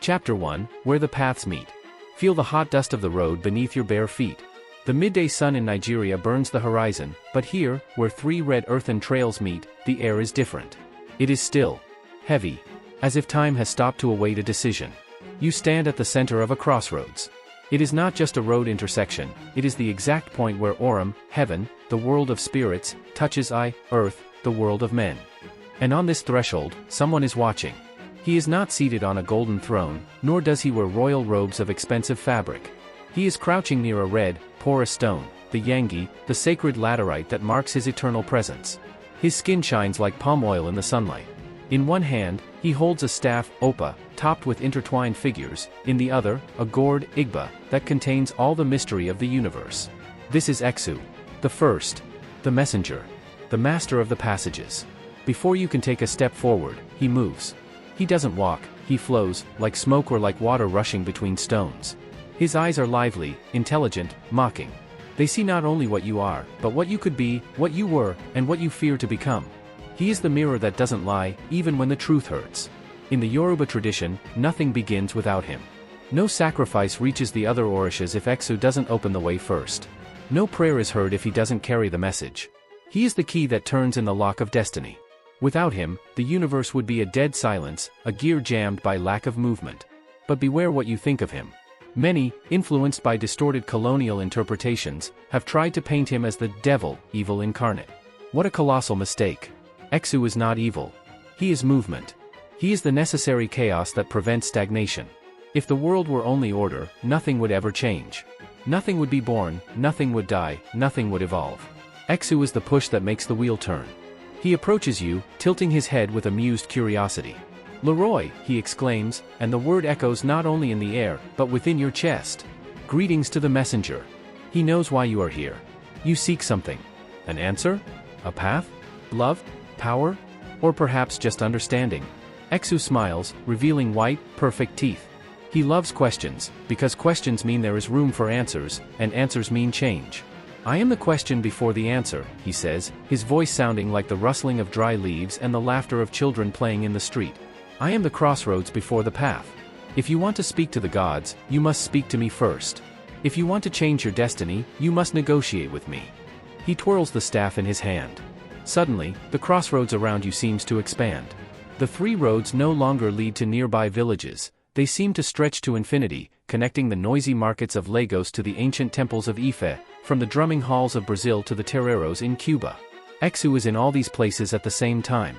Chapter 1, Where the Paths Meet. Feel the hot dust of the road beneath your bare feet. The midday sun in Nigeria burns the horizon, but here, where three red earthen trails meet, the air is different. It is still, heavy, as if time has stopped to await a decision. You stand at the center of a crossroads. It is not just a road intersection, it is the exact point where Orun, heaven, the world of spirits, touches earth, the world of men. And on this threshold, someone is watching. He is not seated on a golden throne, nor does he wear royal robes of expensive fabric. He is crouching near a red, porous stone, the yangi, the sacred laterite that marks his eternal presence. His skin shines like palm oil in the sunlight. In one hand, he holds a staff, opa, topped with intertwined figures, in the other, a gourd, igba, that contains all the mystery of the universe. This is Eshu, the first, the messenger, the master of the passages. Before you can take a step forward, he moves. He doesn't walk, he flows, like smoke or like water rushing between stones. His eyes are lively, intelligent, mocking. They see not only what you are, but what you could be, what you were, and what you fear to become. He is the mirror that doesn't lie, even when the truth hurts. In the Yoruba tradition, nothing begins without him. No sacrifice reaches the other Orishas if Eshu doesn't open the way first. No prayer is heard if he doesn't carry the message. He is the key that turns in the lock of destiny. Without him, the universe would be a dead silence, a gear jammed by lack of movement. But beware what you think of him. Many, influenced by distorted colonial interpretations, have tried to paint him as the devil, evil incarnate. What a colossal mistake. Eshu is not evil. He is movement. He is the necessary chaos that prevents stagnation. If the world were only order, nothing would ever change. Nothing would be born, nothing would die, nothing would evolve. Eshu is the push that makes the wheel turn. He approaches you, tilting his head with amused curiosity. "Leroy," he exclaims, and the word echoes not only in the air, but within your chest. Greetings to the messenger. He knows why you are here. You seek something. An answer? A path? Love? Power? Or perhaps just understanding? Eshu smiles, revealing white, perfect teeth. He loves questions, because questions mean there is room for answers, and answers mean change. "I am the question before the answer," he says, his voice sounding like the rustling of dry leaves and the laughter of children playing in the street. "I am the crossroads before the path. If you want to speak to the gods, you must speak to me first. If you want to change your destiny, you must negotiate with me." He twirls the staff in his hand. Suddenly, the crossroads around you seems to expand. The three roads no longer lead to nearby villages, they seem to stretch to infinity, connecting the noisy markets of Lagos to the ancient temples of Ife, from the drumming halls of Brazil to the terreiros in Cuba. Eshu is in all these places at the same time.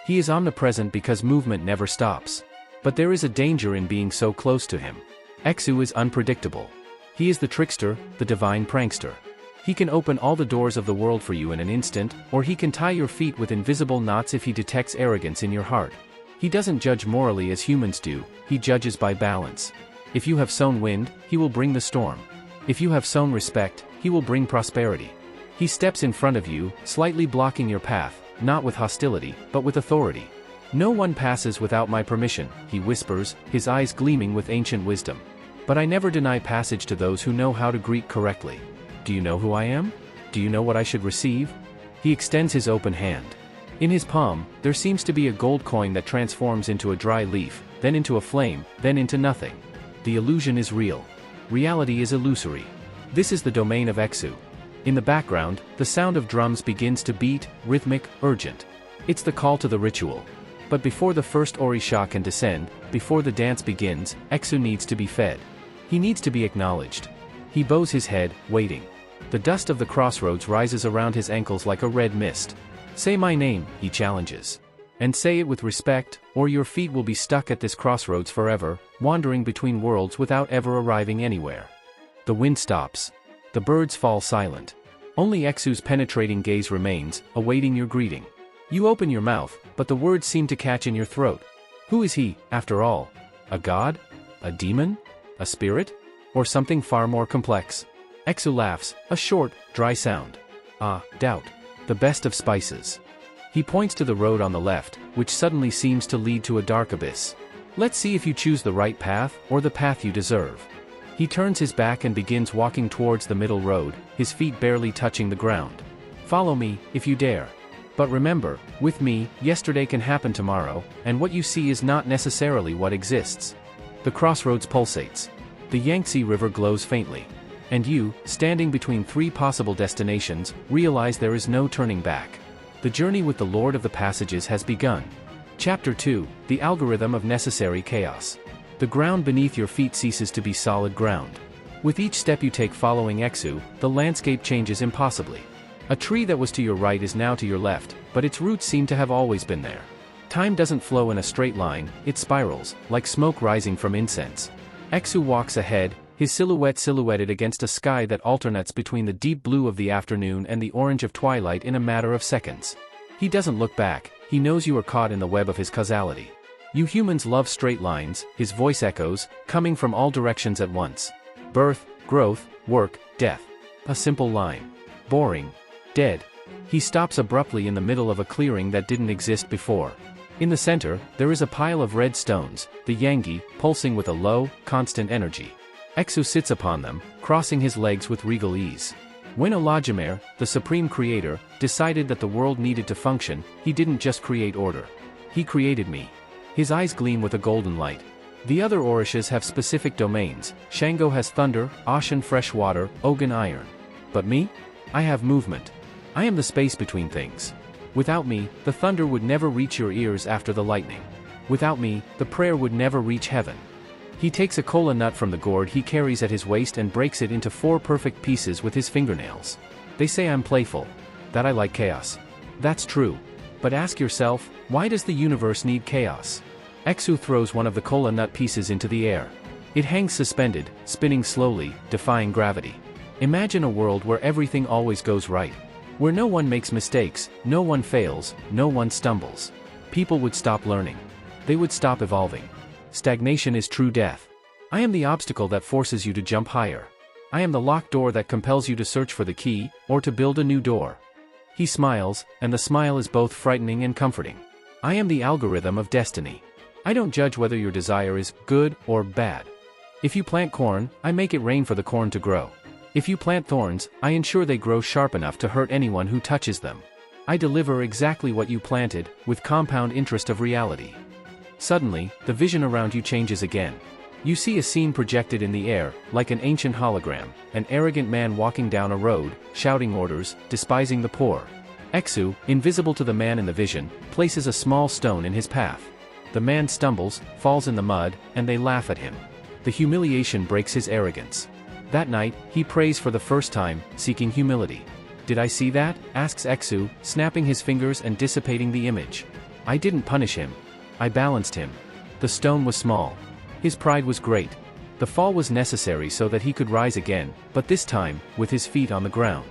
He is omnipresent because movement never stops. But there is a danger in being so close to him. Eshu is unpredictable. He is the trickster, the divine prankster. He can open all the doors of the world for you in an instant, or he can tie your feet with invisible knots if he detects arrogance in your heart. He doesn't judge morally as humans do, he judges by balance. If you have sown wind, he will bring the storm. If you have sown respect, he will bring prosperity. He steps in front of you, slightly blocking your path, not with hostility, but with authority. "No one passes without my permission," he whispers, his eyes gleaming with ancient wisdom. "But I never deny passage to those who know how to greet correctly. Do you know who I am? Do you know what I should receive?" He extends his open hand. In his palm, there seems to be a gold coin that transforms into a dry leaf, then into a flame, then into nothing. The illusion is real. Reality is illusory. This is the domain of Eshu. In the background, the sound of drums begins to beat, rhythmic, urgent. It's the call to the ritual. But before the first Orisha can descend, before the dance begins, Eshu needs to be fed. He needs to be acknowledged. He bows his head, waiting. The dust of the crossroads rises around his ankles like a red mist. "Say my name," he challenges. "And say it with respect, or your feet will be stuck at this crossroads forever, wandering between worlds without ever arriving anywhere." The wind stops. The birds fall silent. Only Eshu's penetrating gaze remains, awaiting your greeting. You open your mouth, but the words seem to catch in your throat. Who is he, after all? A god? A demon? A spirit? Or something far more complex? Eshu laughs, a short, dry sound. "Ah, doubt. The best of spices." He points to the road on the left, which suddenly seems to lead to a dark abyss. "Let's see if you choose the right path, or the path you deserve." He turns his back and begins walking towards the middle road, his feet barely touching the ground. "Follow me, if you dare. But remember, with me, yesterday can happen tomorrow, and what you see is not necessarily what exists." The crossroads pulsates. The Yangtze River glows faintly. And you, standing between three possible destinations, realize there is no turning back. The journey with the Lord of the Passages has begun. Chapter 2, The Algorithm of Necessary Chaos. The ground beneath your feet ceases to be solid ground. With each step you take following Eshu, the landscape changes impossibly. A tree that was to your right is now to your left, but its roots seem to have always been there. Time doesn't flow in a straight line, it spirals, like smoke rising from incense. Eshu walks ahead, his silhouette silhouetted against a sky that alternates between the deep blue of the afternoon and the orange of twilight in a matter of seconds. He doesn't look back, he knows you are caught in the web of his causality. You humans love straight lines, his voice echoes, coming from all directions at once. Birth, growth, work, death. A simple line. Boring. Dead. He stops abruptly in the middle of a clearing that didn't exist before. In the center, there is a pile of red stones, the Yangtze, pulsing with a low, constant energy. Eshu sits upon them, crossing his legs with regal ease. When Elegbara, the supreme creator, decided that the world needed to function, he didn't just create order. He created me. His eyes gleam with a golden light. The other Orishas have specific domains. Shango has thunder, Ashen fresh water, Ogun iron. But me? I have movement. I am the space between things. Without me, the thunder would never reach your ears after the lightning. Without me, the prayer would never reach heaven. He takes a kola nut from the gourd he carries at his waist and breaks it into 4 perfect pieces with his fingernails. They say I'm playful. That I like chaos. That's true. But ask yourself, why does the universe need chaos? Eshu throws one of the kola nut pieces into the air. It hangs suspended, spinning slowly, defying gravity. Imagine a world where everything always goes right. Where no one makes mistakes, no one fails, no one stumbles. People would stop learning. They would stop evolving. Stagnation is true death. I am the obstacle that forces you to jump higher. I am the locked door that compels you to search for the key, or to build a new door. He smiles, and the smile is both frightening and comforting. I am the algorithm of destiny. I don't judge whether your desire is good or bad. If you plant corn, I make it rain for the corn to grow. If you plant thorns, I ensure they grow sharp enough to hurt anyone who touches them. I deliver exactly what you planted, with compound interest of reality. Suddenly, the vision around you changes again. You see a scene projected in the air, like an ancient hologram, an arrogant man walking down a road, shouting orders, despising the poor. Eshu, invisible to the man in the vision, places a small stone in his path. The man stumbles, falls in the mud, and they laugh at him. The humiliation breaks his arrogance. That night, he prays for the first time, seeking humility. Did I see that? Asks Eshu, snapping his fingers and dissipating the image. I didn't punish him. I balanced him. The stone was small. His pride was great. The fall was necessary so that he could rise again, but this time, with his feet on the ground.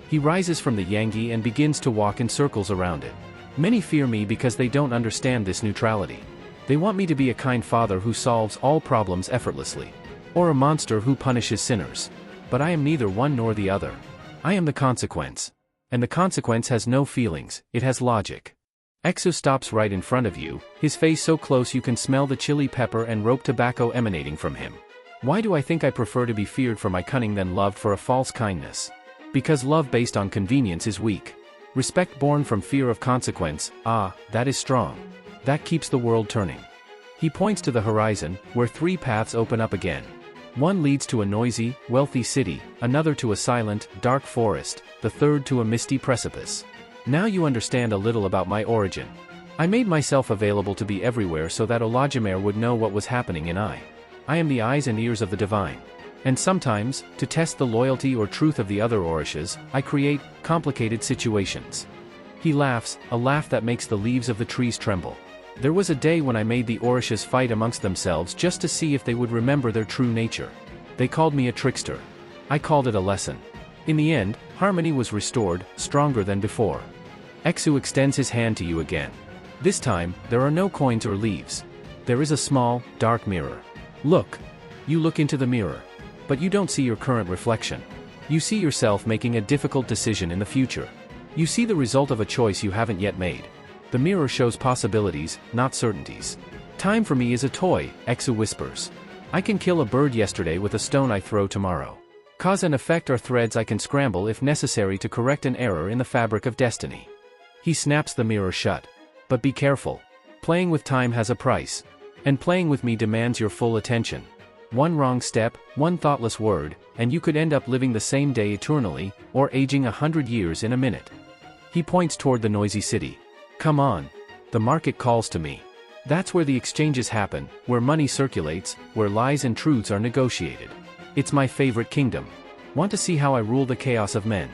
He rises from the Yangtze and begins to walk in circles around it. Many fear me because they don't understand this neutrality. They want me to be a kind father who solves all problems effortlessly. Or a monster who punishes sinners. But I am neither one nor the other. I am the consequence. And the consequence has no feelings, it has logic. Eshu stops right in front of you, his face so close you can smell the chili pepper and rope tobacco emanating from him. Why do I think I prefer to be feared for my cunning than loved for a false kindness? Because love based on convenience is weak. Respect born from fear of consequence, that is strong. That keeps the world turning. He points to the horizon, where 3 paths open up again. One leads to a noisy, wealthy city, another to a silent, dark forest, the third to a misty precipice. Now you understand a little about my origin. I made myself available to be everywhere so that Elegbara would know what was happening in I. I am the eyes and ears of the divine. And sometimes, to test the loyalty or truth of the other Orishas, I create complicated situations. He laughs, a laugh that makes the leaves of the trees tremble. There was a day when I made the Orishas fight amongst themselves just to see if they would remember their true nature. They called me a trickster. I called it a lesson. In the end, harmony was restored, stronger than before. Eshu extends his hand to you again. This time, there are no coins or leaves. There is a small, dark mirror. Look. You look into the mirror. But you don't see your current reflection. You see yourself making a difficult decision in the future. You see the result of a choice you haven't yet made. The mirror shows possibilities, not certainties. Time for me is a toy, Eshu whispers. I can kill a bird yesterday with a stone I throw tomorrow. Cause and effect are threads I can scramble if necessary to correct an error in the fabric of destiny. He snaps the mirror shut. But be careful. Playing with time has a price. And playing with me demands your full attention. One wrong step, one thoughtless word, and you could end up living the same day eternally, or aging 100 years in a minute. He points toward the noisy city. Come on. The market calls to me. That's where the exchanges happen, where money circulates, where lies and truths are negotiated. It's my favorite kingdom. Want to see how I rule the chaos of men?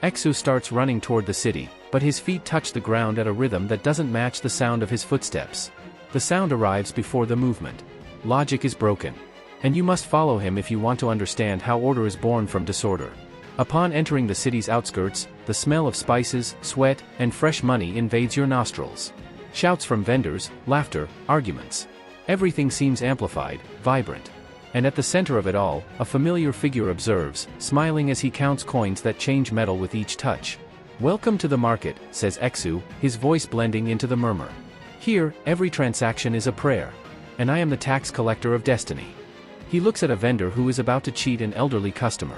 Eshu starts running toward the city, but his feet touch the ground at a rhythm that doesn't match the sound of his footsteps. The sound arrives before the movement. Logic is broken. And you must follow him if you want to understand how order is born from disorder. Upon entering the city's outskirts, the smell of spices, sweat, and fresh money invades your nostrils. Shouts from vendors, laughter, arguments. Everything seems amplified, vibrant. And at the center of it all, a familiar figure observes, smiling as he counts coins that change metal with each touch. Welcome to the market, says Eshu, his voice blending into the murmur. Here, every transaction is a prayer. And I am the tax collector of destiny. He looks at a vendor who is about to cheat an elderly customer.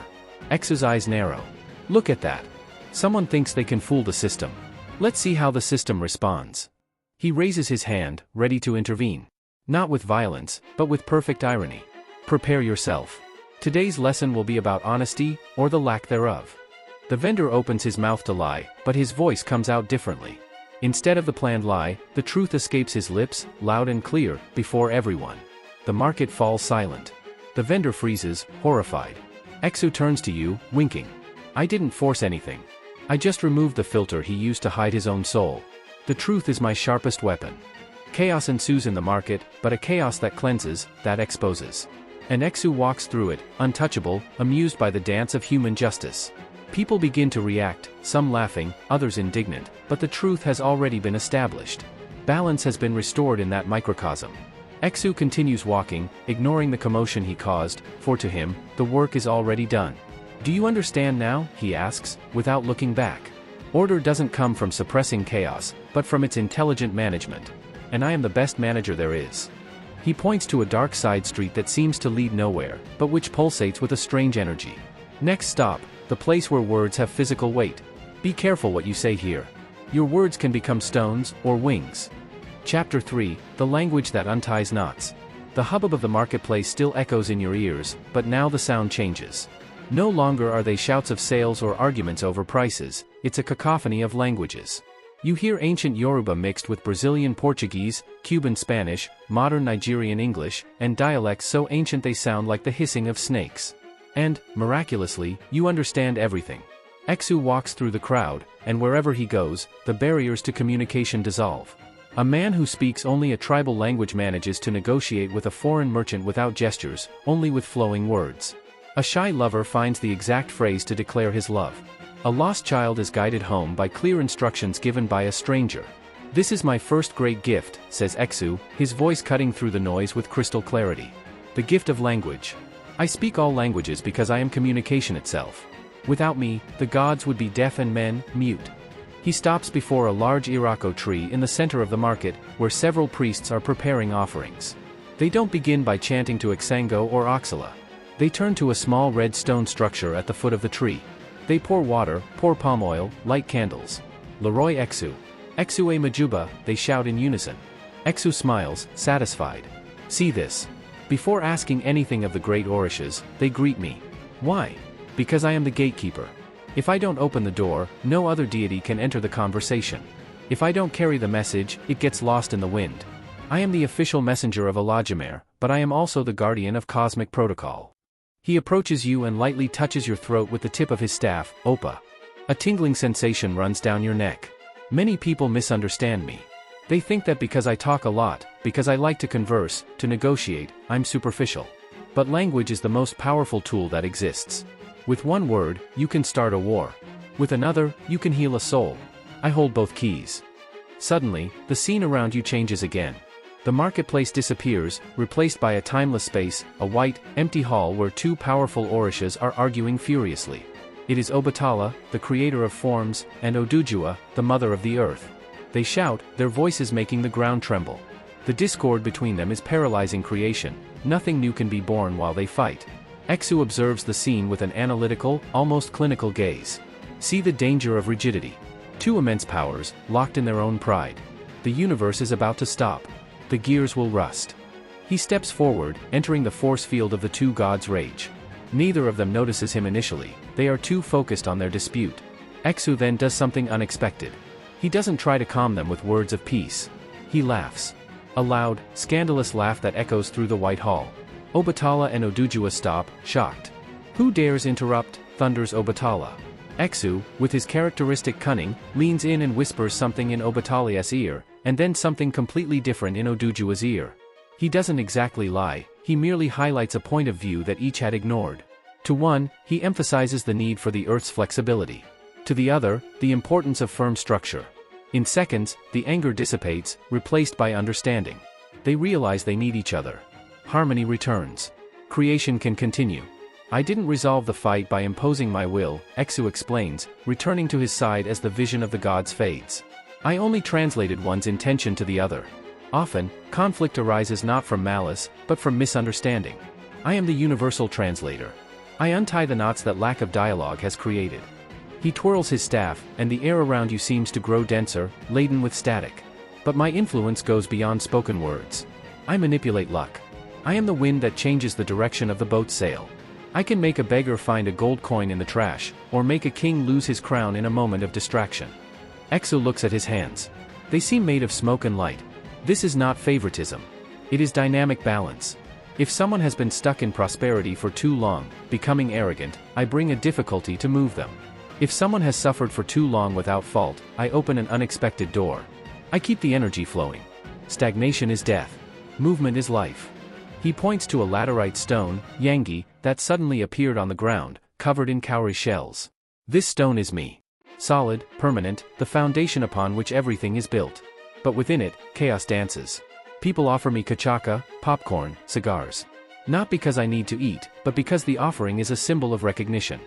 Eshu's eyes narrow. Look at that. Someone thinks they can fool the system. Let's see how the system responds. He raises his hand, ready to intervene. Not with violence, but with perfect irony. Prepare yourself. Today's lesson will be about honesty, or the lack thereof. The vendor opens his mouth to lie, but his voice comes out differently. Instead of the planned lie, the truth escapes his lips, loud and clear, before everyone. The market falls silent. The vendor freezes, horrified. Eshu turns to you, winking. I didn't force anything. I just removed the filter he used to hide his own soul. The truth is my sharpest weapon. Chaos ensues in the market, but a chaos that cleanses, that exposes. And Eshu walks through it, untouchable, amused by the dance of human justice. People begin to react, some laughing, others indignant, but the truth has already been established. Balance has been restored in that microcosm. Eshu continues walking, ignoring the commotion he caused, for to him, the work is already done. Do you understand now? He asks, without looking back. Order doesn't come from suppressing chaos, but from its intelligent management. And I am the best manager there is. He points to a dark side street that seems to lead nowhere, but which pulsates with a strange energy. Next stop, the place where words have physical weight. Be careful what you say here. Your words can become stones, or wings. Chapter 3, The Language That Unties Knots. The hubbub of the marketplace still echoes in your ears, but now the sound changes. No longer are they shouts of sales or arguments over prices, it's a cacophony of languages. You hear ancient Yoruba mixed with Brazilian Portuguese, Cuban Spanish, modern Nigerian English, and dialects so ancient they sound like the hissing of snakes. And, miraculously, you understand everything. Eshu walks through the crowd, and wherever he goes, the barriers to communication dissolve. A man who speaks only a tribal language manages to negotiate with a foreign merchant without gestures, only with flowing words. A shy lover finds the exact phrase to declare his love. A lost child is guided home by clear instructions given by a stranger. This is my first great gift, says Eshu, his voice cutting through the noise with crystal clarity. The gift of language. I speak all languages because I am communication itself. Without me, the gods would be deaf and men, mute. He stops before a large irako tree in the center of the market, where several priests are preparing offerings. They don't begin by chanting to Ixango or Oxala. They turn to a small red stone structure at the foot of the tree. They pour water, pour palm oil, light candles. Leroy Eshu. Eshu e Majuba, they shout in unison. Eshu smiles, satisfied. See this. Before asking anything of the great Orishas, they greet me. Why? Because I am the gatekeeper. If I don't open the door, no other deity can enter the conversation. If I don't carry the message, it gets lost in the wind. I am the official messenger of Elegbara, but I am also the guardian of cosmic protocol. He approaches you and lightly touches your throat with the tip of his staff, Opa. A tingling sensation runs down your neck. Many people misunderstand me. They think that because I talk a lot, because I like to converse, to negotiate, I'm superficial. But language is the most powerful tool that exists. With one word, you can start a war. With another, you can heal a soul. I hold both keys. Suddenly, the scene around you changes again. The marketplace disappears, replaced by a timeless space, a white, empty hall where two powerful Orishas are arguing furiously. It is Obatala, the creator of forms, and Odujua, the mother of the earth. They shout, their voices making the ground tremble. The discord between them is paralyzing creation. Nothing new can be born while they fight. Eshu observes the scene with an analytical, almost clinical gaze. See the danger of rigidity. Two immense powers, locked in their own pride. The universe is about to stop. The gears will rust. He steps forward, entering the force field of the two gods' rage. Neither of them notices him initially, they are too focused on their dispute. Eshu then does something unexpected. He doesn't try to calm them with words of peace. He laughs. A loud, scandalous laugh that echoes through the White Hall. Obatala and Oduduwa stop, shocked. "Who dares interrupt?" thunders Obatala. Eshu, with his characteristic cunning, leans in and whispers something in Obatala's ear, and then something completely different in Oduduwa's ear. He doesn't exactly lie, he merely highlights a point of view that each had ignored. To one, he emphasizes the need for the Earth's flexibility. To the other, the importance of firm structure. In seconds, the anger dissipates, replaced by understanding. They realize they need each other. Harmony returns. Creation can continue. "I didn't resolve the fight by imposing my will," Eshu explains, returning to his side as the vision of the gods fades. "I only translated one's intention to the other." Often, conflict arises not from malice, but from misunderstanding. I am the universal translator. I untie the knots that lack of dialogue has created. He twirls his staff, and the air around you seems to grow denser, laden with static. But my influence goes beyond spoken words. I manipulate luck. I am the wind that changes the direction of the boat's sail. I can make a beggar find a gold coin in the trash, or make a king lose his crown in a moment of distraction. Eshu looks at his hands. They seem made of smoke and light. This is not favoritism. It is dynamic balance. If someone has been stuck in prosperity for too long, becoming arrogant, I bring a difficulty to move them. If someone has suffered for too long without fault, I open an unexpected door. I keep the energy flowing. Stagnation is death. Movement is life. He points to a laterite stone, Yangi, that suddenly appeared on the ground, covered in cowrie shells. This stone is me. Solid, permanent, the foundation upon which everything is built. But within it, chaos dances. People offer me kachaka, popcorn, cigars. Not because I need to eat, but because the offering is a symbol of recognition.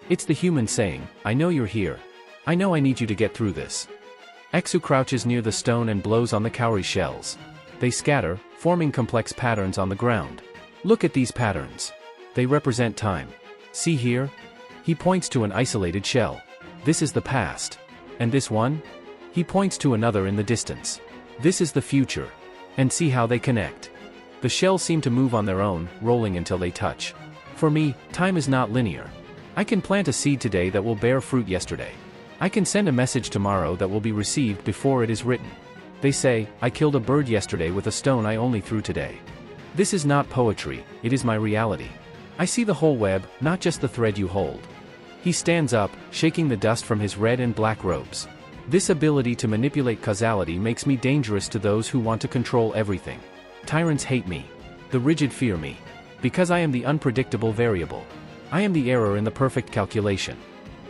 It's the human saying, "I know you're here. I know I need you to get through this." Eshu crouches near the stone and blows on the cowrie shells. They scatter, forming complex patterns on the ground. Look at these patterns. They represent time. See here? He points to an isolated shell. This is the past. And this one? He points to another in the distance. This is the future. And see how they connect. The shells seem to move on their own, rolling until they touch. For me, time is not linear. I can plant a seed today that will bear fruit yesterday. I can send a message tomorrow that will be received before it is written. They say, "I killed a bird yesterday with a stone I only threw today." This is not poetry, it is my reality. I see the whole web, not just the thread you hold. He stands up, shaking the dust from his red and black robes. This ability to manipulate causality makes me dangerous to those who want to control everything. Tyrants hate me. The rigid fear me. Because I am the unpredictable variable. I am the error in the perfect calculation.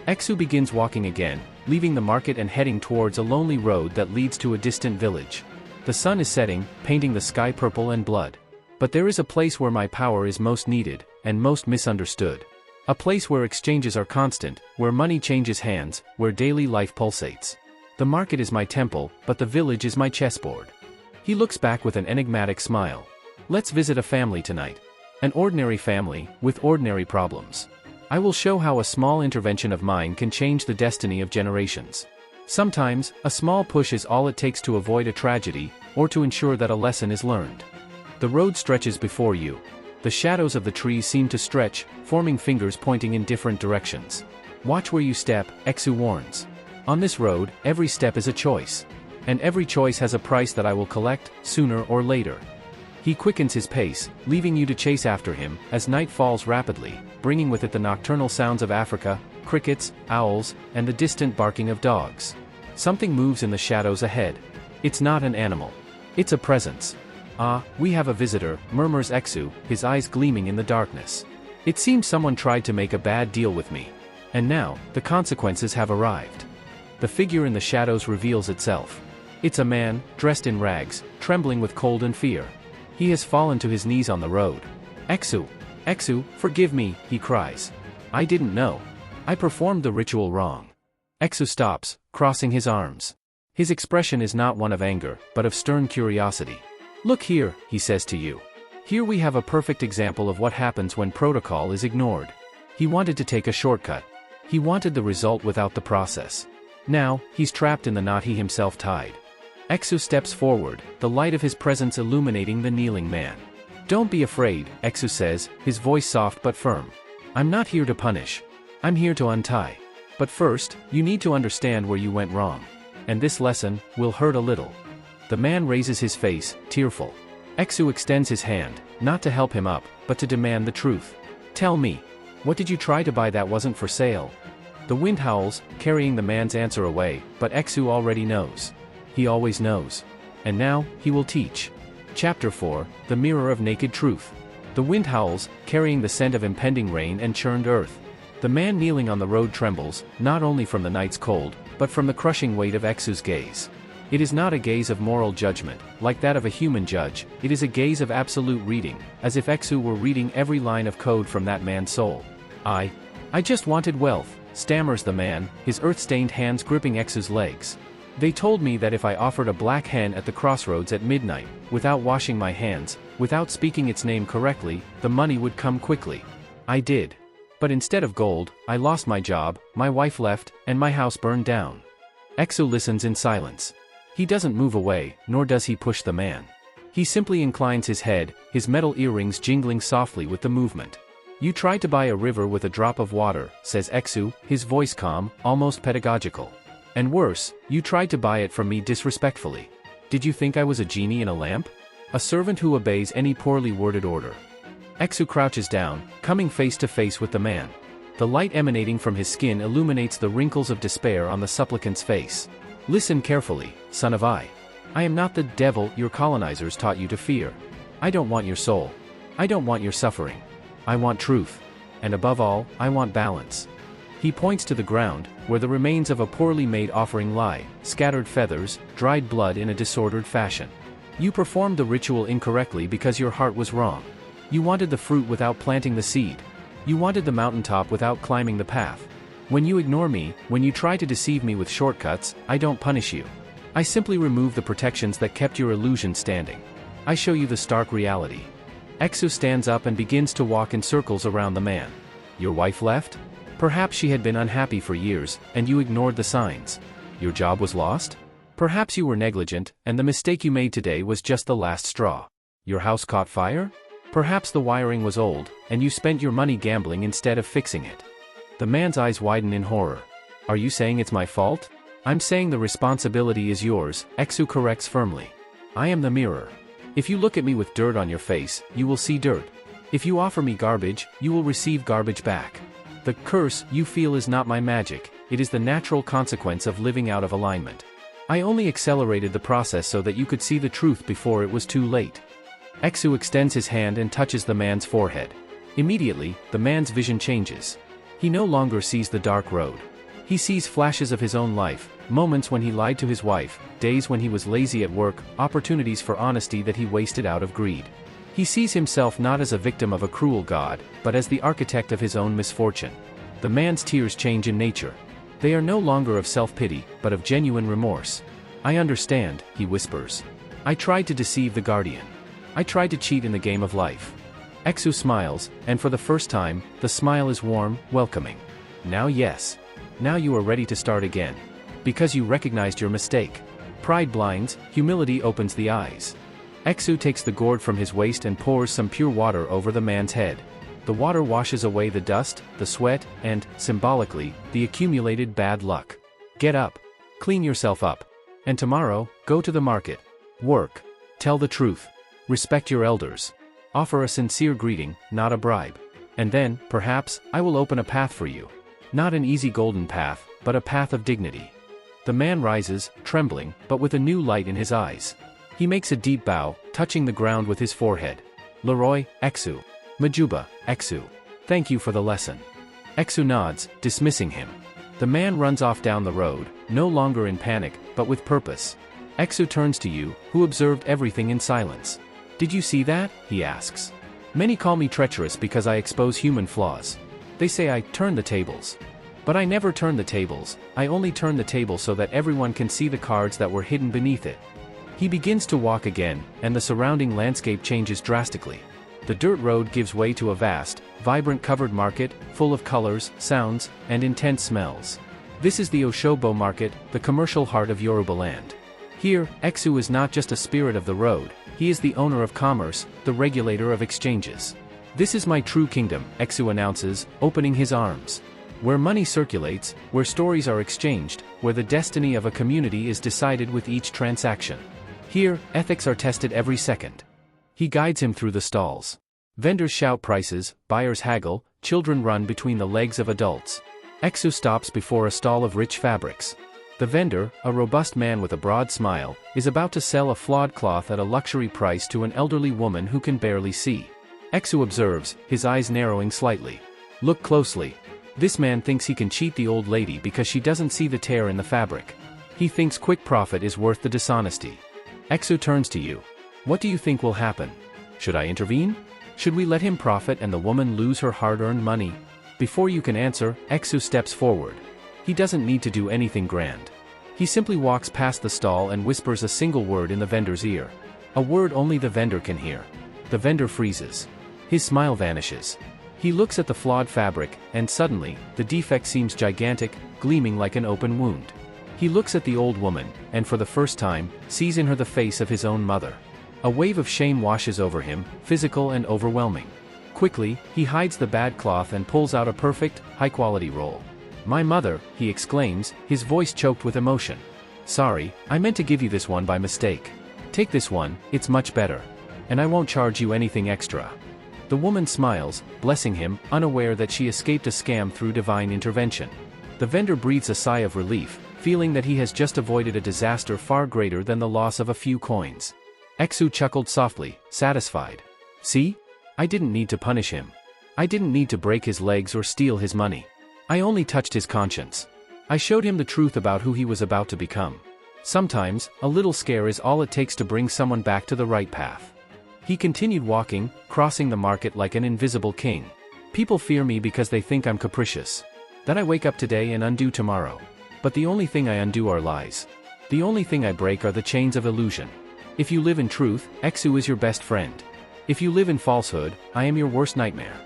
Eshu begins walking again, leaving the market and heading towards a lonely road that leads to a distant village. The sun is setting, painting the sky purple and blood. But there is a place where my power is most needed, and most misunderstood. A place where exchanges are constant, where money changes hands, where daily life pulsates. The market is my temple, but the village is my chessboard. He looks back with an enigmatic smile. Let's visit a family tonight. An ordinary family, with ordinary problems. I will show how a small intervention of mine can change the destiny of generations. Sometimes, a small push is all it takes to avoid a tragedy, or to ensure that a lesson is learned. The road stretches before you. The shadows of the trees seem to stretch, forming fingers pointing in different directions. Watch where you step, Eshu warns. On this road, every step is a choice. And every choice has a price that I will collect, sooner or later. He quickens his pace, leaving you to chase after him, as night falls rapidly, bringing with it the nocturnal sounds of Africa, crickets, owls, and the distant barking of dogs. Something moves in the shadows ahead. It's not an animal. It's a presence. "Ah, we have a visitor," murmurs Eshu, his eyes gleaming in the darkness. "It seems someone tried to make a bad deal with me. And now, the consequences have arrived." The figure in the shadows reveals itself. It's a man, dressed in rags, trembling with cold and fear. He has fallen to his knees on the road. "Eshu! Eshu, forgive me," he cries. "I didn't know. I performed the ritual wrong." Eshu stops, crossing his arms. His expression is not one of anger, but of stern curiosity. "Look here," he says to you. "Here we have a perfect example of what happens when protocol is ignored." He wanted to take a shortcut. He wanted the result without the process. Now, he's trapped in the knot he himself tied. Eshu steps forward, the light of his presence illuminating the kneeling man. Don't be afraid, Exu says, his voice soft but firm. I'm not here to punish. I'm here to untie. But first, you need to understand where you went wrong. And this lesson will hurt a little. The man raises his face, tearful. Exu extends his hand, not to help him up, but to demand the truth. Tell me, what did you try to buy that wasn't for sale? The wind howls, carrying the man's answer away, but Exu already knows. He always knows. And now, he will teach. Chapter 4, The Mirror of Naked Truth. The wind howls, carrying the scent of impending rain and churned earth. The man kneeling on the road trembles, not only from the night's cold, but from the crushing weight of Exu's gaze. It is not a gaze of moral judgment, like that of a human judge, it is a gaze of absolute reading, as if Exu were reading every line of code from that man's soul. I just wanted wealth, stammers the man, his earth-stained hands gripping Exu's legs. They told me that if I offered a black hen at the crossroads at midnight, without washing my hands, without speaking its name correctly, the money would come quickly. I did. But instead of gold, I lost my job, my wife left, and my house burned down. Exu listens in silence. He doesn't move away, nor does he push the man. He simply inclines his head, his metal earrings jingling softly with the movement. You tried to buy a river with a drop of water, says Exu, his voice calm, almost pedagogical. And worse, you tried to buy it from me disrespectfully. Did you think I was a genie in a lamp? A servant who obeys any poorly worded order. Exu crouches down, coming face to face with the man. The light emanating from his skin illuminates the wrinkles of despair on the supplicant's face. Listen carefully, son of I. I am not the devil your colonizers taught you to fear. I don't want your soul. I don't want your suffering. I want truth. And above all, I want balance. He points to the ground, where the remains of a poorly made offering lie, scattered feathers, dried blood in a disordered fashion. You performed the ritual incorrectly because your heart was wrong. You wanted the fruit without planting the seed. You wanted the mountaintop without climbing the path. When you ignore me, when you try to deceive me with shortcuts, I don't punish you. I simply remove the protections that kept your illusion standing. I show you the stark reality. Exu stands up and begins to walk in circles around the man. Your wife left? Perhaps she had been unhappy for years, and you ignored the signs. Your job was lost? Perhaps you were negligent, and the mistake you made today was just the last straw. Your house caught fire? Perhaps the wiring was old, and you spent your money gambling instead of fixing it. The man's eyes widen in horror. Are you saying it's my fault? I'm saying the responsibility is yours, Exu corrects firmly. I am the mirror. If you look at me with dirt on your face, you will see dirt. If you offer me garbage, you will receive garbage back. The curse you feel is not my magic, it is the natural consequence of living out of alignment. I only accelerated the process so that you could see the truth before it was too late. Exu extends his hand and touches the man's forehead. Immediately, the man's vision changes. He no longer sees the dark road. He sees flashes of his own life, moments when he lied to his wife, days when he was lazy at work, opportunities for honesty that he wasted out of greed. He sees himself not as a victim of a cruel god, but as the architect of his own misfortune. The man's tears change in nature. They are no longer of self-pity, but of genuine remorse. I understand, he whispers. I tried to deceive the guardian. I tried to cheat in the game of life. Exu smiles, and for the first time, the smile is warm, welcoming. Now yes. Now you are ready to start again. Because you recognized your mistake. Pride blinds, humility opens the eyes. Exu takes the gourd from his waist and pours some pure water over the man's head. The water washes away the dust, the sweat, and, symbolically, the accumulated bad luck. Get up. Clean yourself up. And tomorrow, go to the market. Work. Tell the truth. Respect your elders. Offer a sincere greeting, not a bribe. And then, perhaps, I will open a path for you. Not an easy golden path, but a path of dignity. The man rises, trembling, but with a new light in his eyes. He makes a deep bow, touching the ground with his forehead. Leroy, Exu. Majuba, Exu. Thank you for the lesson. Exu nods, dismissing him. The man runs off down the road, no longer in panic, but with purpose. Exu turns to you, who observed everything in silence. Did you see that? He asks. Many call me treacherous because I expose human flaws. They say I turn the tables. But I never turn the tables, I only turn the table so that everyone can see the cards that were hidden beneath it. He begins to walk again, and the surrounding landscape changes drastically. The dirt road gives way to a vast, vibrant covered market, full of colors, sounds, and intense smells. This is the Oshobo market, the commercial heart of Yoruba land. Here, Exu is not just a spirit of the road, he He is the owner of commerce, the regulator of exchanges. This is my true kingdom, Eshu announces, opening his arms. Where money circulates, where stories are exchanged, where the destiny of a community is decided with each transaction. Here, ethics are tested every second. He guides him through the stalls. Vendors shout prices, buyers haggle, children run between the legs of adults. Eshu stops before a stall of rich fabrics. The vendor, a robust man with a broad smile, is about to sell a flawed cloth at a luxury price to an elderly woman who can barely see. Eshu observes, his eyes narrowing slightly. Look closely. This man thinks he can cheat the old lady because she doesn't see the tear in the fabric. He thinks quick profit is worth the dishonesty. Eshu turns to you. What do you think will happen? Should I intervene? Should we let him profit and the woman lose her hard-earned money? Before you can answer, Eshu steps forward. He doesn't need to do anything grand. He simply walks past the stall and whispers a single word in the vendor's ear. A word only the vendor can hear. The vendor freezes. His smile vanishes. He looks at the flawed fabric, and suddenly, the defect seems gigantic, gleaming like an open wound. He looks at the old woman, and for the first time, sees in her the face of his own mother. A wave of shame washes over him, physical and overwhelming. Quickly, he hides the bad cloth and pulls out a perfect, high-quality roll. My mother, he exclaims, his voice choked with emotion. Sorry, I meant to give you this one by mistake. Take this one, it's much better. And I won't charge you anything extra. The woman smiles, blessing him, unaware that she escaped a scam through divine intervention. The vendor breathes a sigh of relief, feeling that he has just avoided a disaster far greater than the loss of a few coins. Eshu chuckled softly, satisfied. See? I didn't need to punish him. I didn't need to break his legs or steal his money. I only touched his conscience. I showed him the truth about who he was about to become. Sometimes, a little scare is all it takes to bring someone back to the right path. He continued walking, crossing the market like an invisible king. People fear me because they think I'm capricious. That I wake up today and undo tomorrow. But the only thing I undo are lies. The only thing I break are the chains of illusion. If you live in truth, Eshu is your best friend. If you live in falsehood, I am your worst nightmare.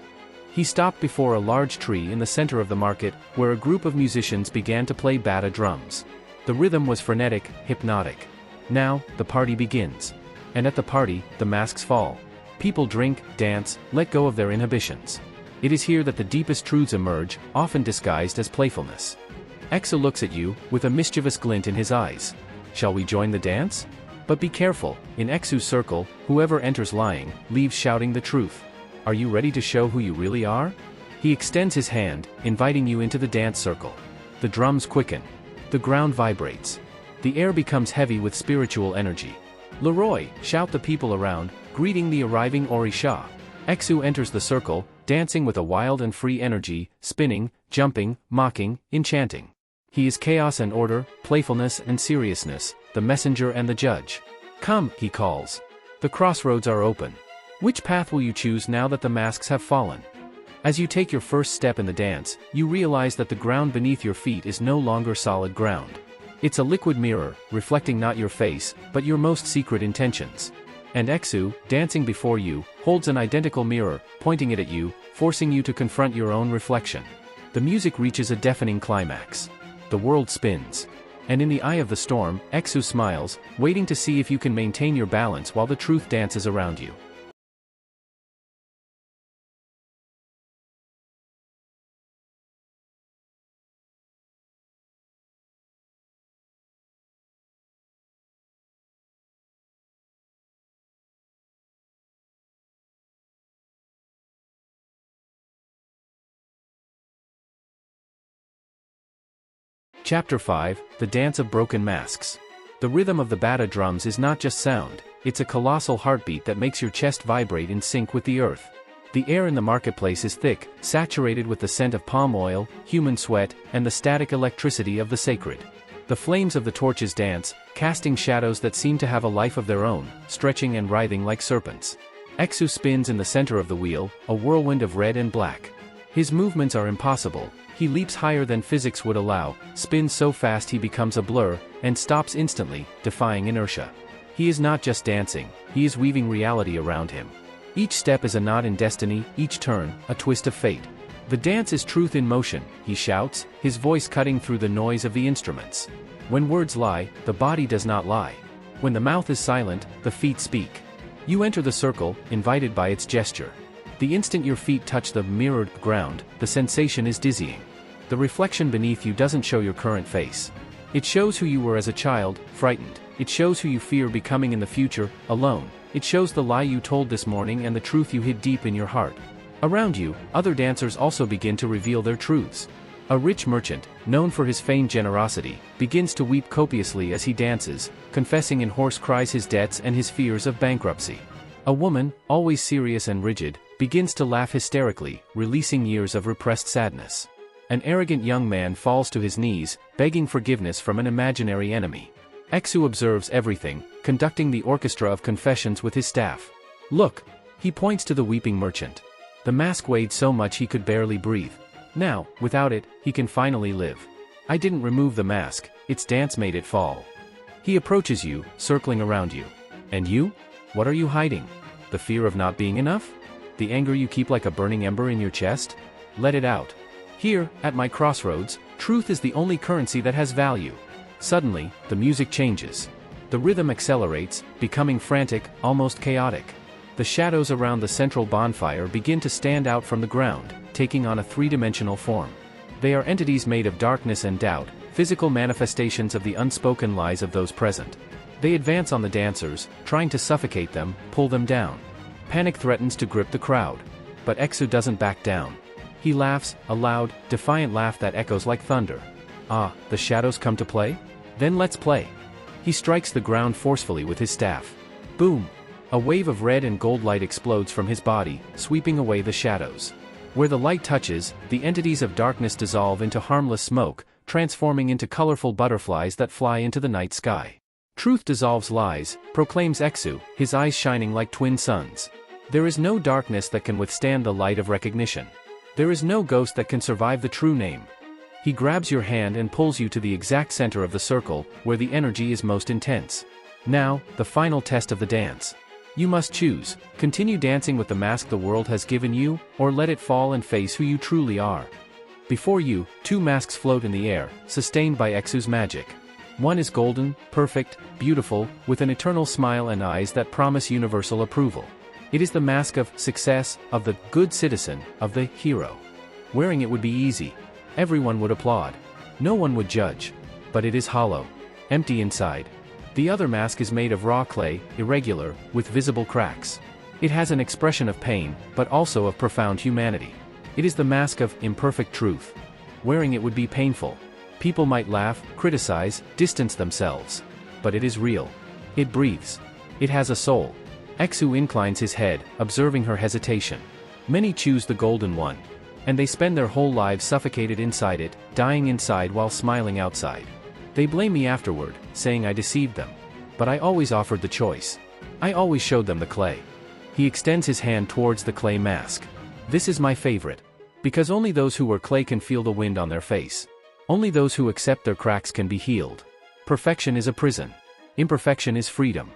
He stopped before a large tree in the center of the market, where a group of musicians began to play bata drums. The rhythm was frenetic, hypnotic. Now, the party begins. And at the party, the masks fall. People drink, dance, let go of their inhibitions. It is here that the deepest truths emerge, often disguised as playfulness. Eshu looks at you, with a mischievous glint in his eyes. Shall we join the dance? But be careful, in Eshu's circle, whoever enters lying, leaves shouting the truth. Are you ready to show who you really are? He extends his hand, inviting you into the dance circle. The drums quicken. The ground vibrates. The air becomes heavy with spiritual energy. Leroy, shout the people around, greeting the arriving Orisha. Eshu enters the circle, dancing with a wild and free energy, spinning, jumping, mocking, enchanting. He is chaos and order, playfulness and seriousness, the messenger and the judge. Come, he calls. The crossroads are open. Which path will you choose now that the masks have fallen? As you take your first step in the dance, you realize that the ground beneath your feet is no longer solid ground. It's a liquid mirror, reflecting not your face, but your most secret intentions. And Eshu, dancing before you, holds an identical mirror, pointing it at you, forcing you to confront your own reflection. The music reaches a deafening climax. The world spins. And in the eye of the storm, Eshu smiles, waiting to see if you can maintain your balance while the truth dances around you. Chapter 5, The Dance of Broken Masks. The rhythm of the bata drums is not just sound, it's a colossal heartbeat that makes your chest vibrate in sync with the earth. The air in the marketplace is thick, saturated with the scent of palm oil, human sweat, and the static electricity of the sacred. The flames of the torches dance, casting shadows that seem to have a life of their own, stretching and writhing like serpents. Eshu spins in the center of the wheel, a whirlwind of red and black. His movements are impossible. He leaps higher than physics would allow, spins so fast he becomes a blur, and stops instantly, defying inertia. He is not just dancing, he is weaving reality around him. Each step is a knot in destiny, each turn, a twist of fate. The dance is truth in motion, he shouts, his voice cutting through the noise of the instruments. When words lie, the body does not lie. When the mouth is silent, the feet speak. You enter the circle, invited by its gesture. The instant your feet touch the mirrored ground, the sensation is dizzying. The reflection beneath you doesn't show your current face. It shows who you were as a child, frightened. It shows who you fear becoming in the future, alone. It shows the lie you told this morning and the truth you hid deep in your heart. Around you, other dancers also begin to reveal their truths. A rich merchant, known for his feigned generosity, begins to weep copiously as he dances, confessing in hoarse cries his debts and his fears of bankruptcy. A woman, always serious and rigid, begins to laugh hysterically, releasing years of repressed sadness. An arrogant young man falls to his knees, begging forgiveness from an imaginary enemy. Eshu observes everything, conducting the orchestra of confessions with his staff. Look! He points to the weeping merchant. The mask weighed so much he could barely breathe. Now, without it, he can finally live. I didn't remove the mask, its dance made it fall. He approaches you, circling around you. And you? What are you hiding? The fear of not being enough? The anger you keep like a burning ember in your chest? Let it out. Here, at my crossroads, truth is the only currency that has value. Suddenly, the music changes. The rhythm accelerates, becoming frantic, almost chaotic. The shadows around the central bonfire begin to stand out from the ground, taking on a three-dimensional form. They are entities made of darkness and doubt, physical manifestations of the unspoken lies of those present. They advance on the dancers, trying to suffocate them, pull them down. Panic threatens to grip the crowd. But Eshu doesn't back down. He laughs, a loud, defiant laugh that echoes like thunder. Ah, the shadows come to play? Then let's play. He strikes the ground forcefully with his staff. Boom! A wave of red and gold light explodes from his body, sweeping away the shadows. Where the light touches, the entities of darkness dissolve into harmless smoke, transforming into colorful butterflies that fly into the night sky. Truth dissolves lies, proclaims Eshu, his eyes shining like twin suns. There is no darkness that can withstand the light of recognition. There is no ghost that can survive the true name. He grabs your hand and pulls you to the exact center of the circle, where the energy is most intense. Now, the final test of the dance. You must choose: continue dancing with the mask the world has given you, or let it fall and face who you truly are. Before you, two masks float in the air, sustained by Eshu's magic. One is golden, perfect, beautiful, with an eternal smile and eyes that promise universal approval. It is the mask of success, of the good citizen, of the hero. Wearing it would be easy. Everyone would applaud. No one would judge. But it is hollow. Empty inside. The other mask is made of raw clay, irregular, with visible cracks. It has an expression of pain, but also of profound humanity. It is the mask of imperfect truth. Wearing it would be painful. People might laugh, criticize, distance themselves. But it is real. It breathes. It has a soul. Eshu inclines his head, observing her hesitation. Many choose the golden one. And they spend their whole lives suffocated inside it, dying inside while smiling outside. They blame me afterward, saying I deceived them. But I always offered the choice. I always showed them the clay. He extends his hand towards the clay mask. This is my favorite. Because only those who wear clay can feel the wind on their face. Only those who accept their cracks can be healed. Perfection is a prison. Imperfection is freedom.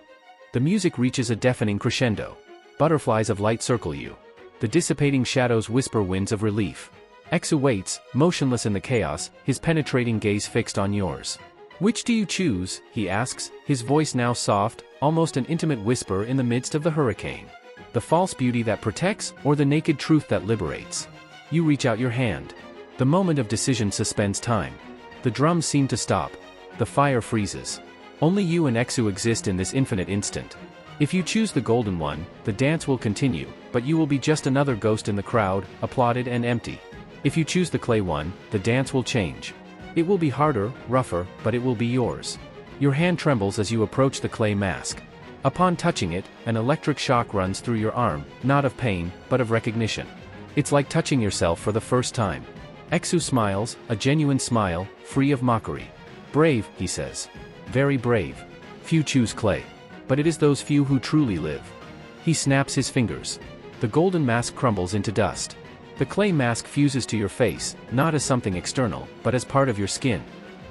The music reaches a deafening crescendo. Butterflies of light circle you. The dissipating shadows whisper winds of relief. Eshu waits, motionless in the chaos, his penetrating gaze fixed on yours. Which do you choose? He asks, his voice now soft, almost an intimate whisper in the midst of the hurricane. The false beauty that protects, or the naked truth that liberates? You reach out your hand. The moment of decision suspends time. The drums seem to stop. The fire freezes. Only you and Eshu exist in this infinite instant. If you choose the golden one, the dance will continue, but you will be just another ghost in the crowd, applauded and empty. If you choose the clay one, the dance will change. It will be harder, rougher, but it will be yours. Your hand trembles as you approach the clay mask. Upon touching it, an electric shock runs through your arm, not of pain, but of recognition. It's like touching yourself for the first time. Eshu smiles, a genuine smile, free of mockery. Brave, he says. Very brave. Few choose clay. But it is those few who truly live. He snaps his fingers. The golden mask crumbles into dust. The clay mask fuses to your face, not as something external, but as part of your skin.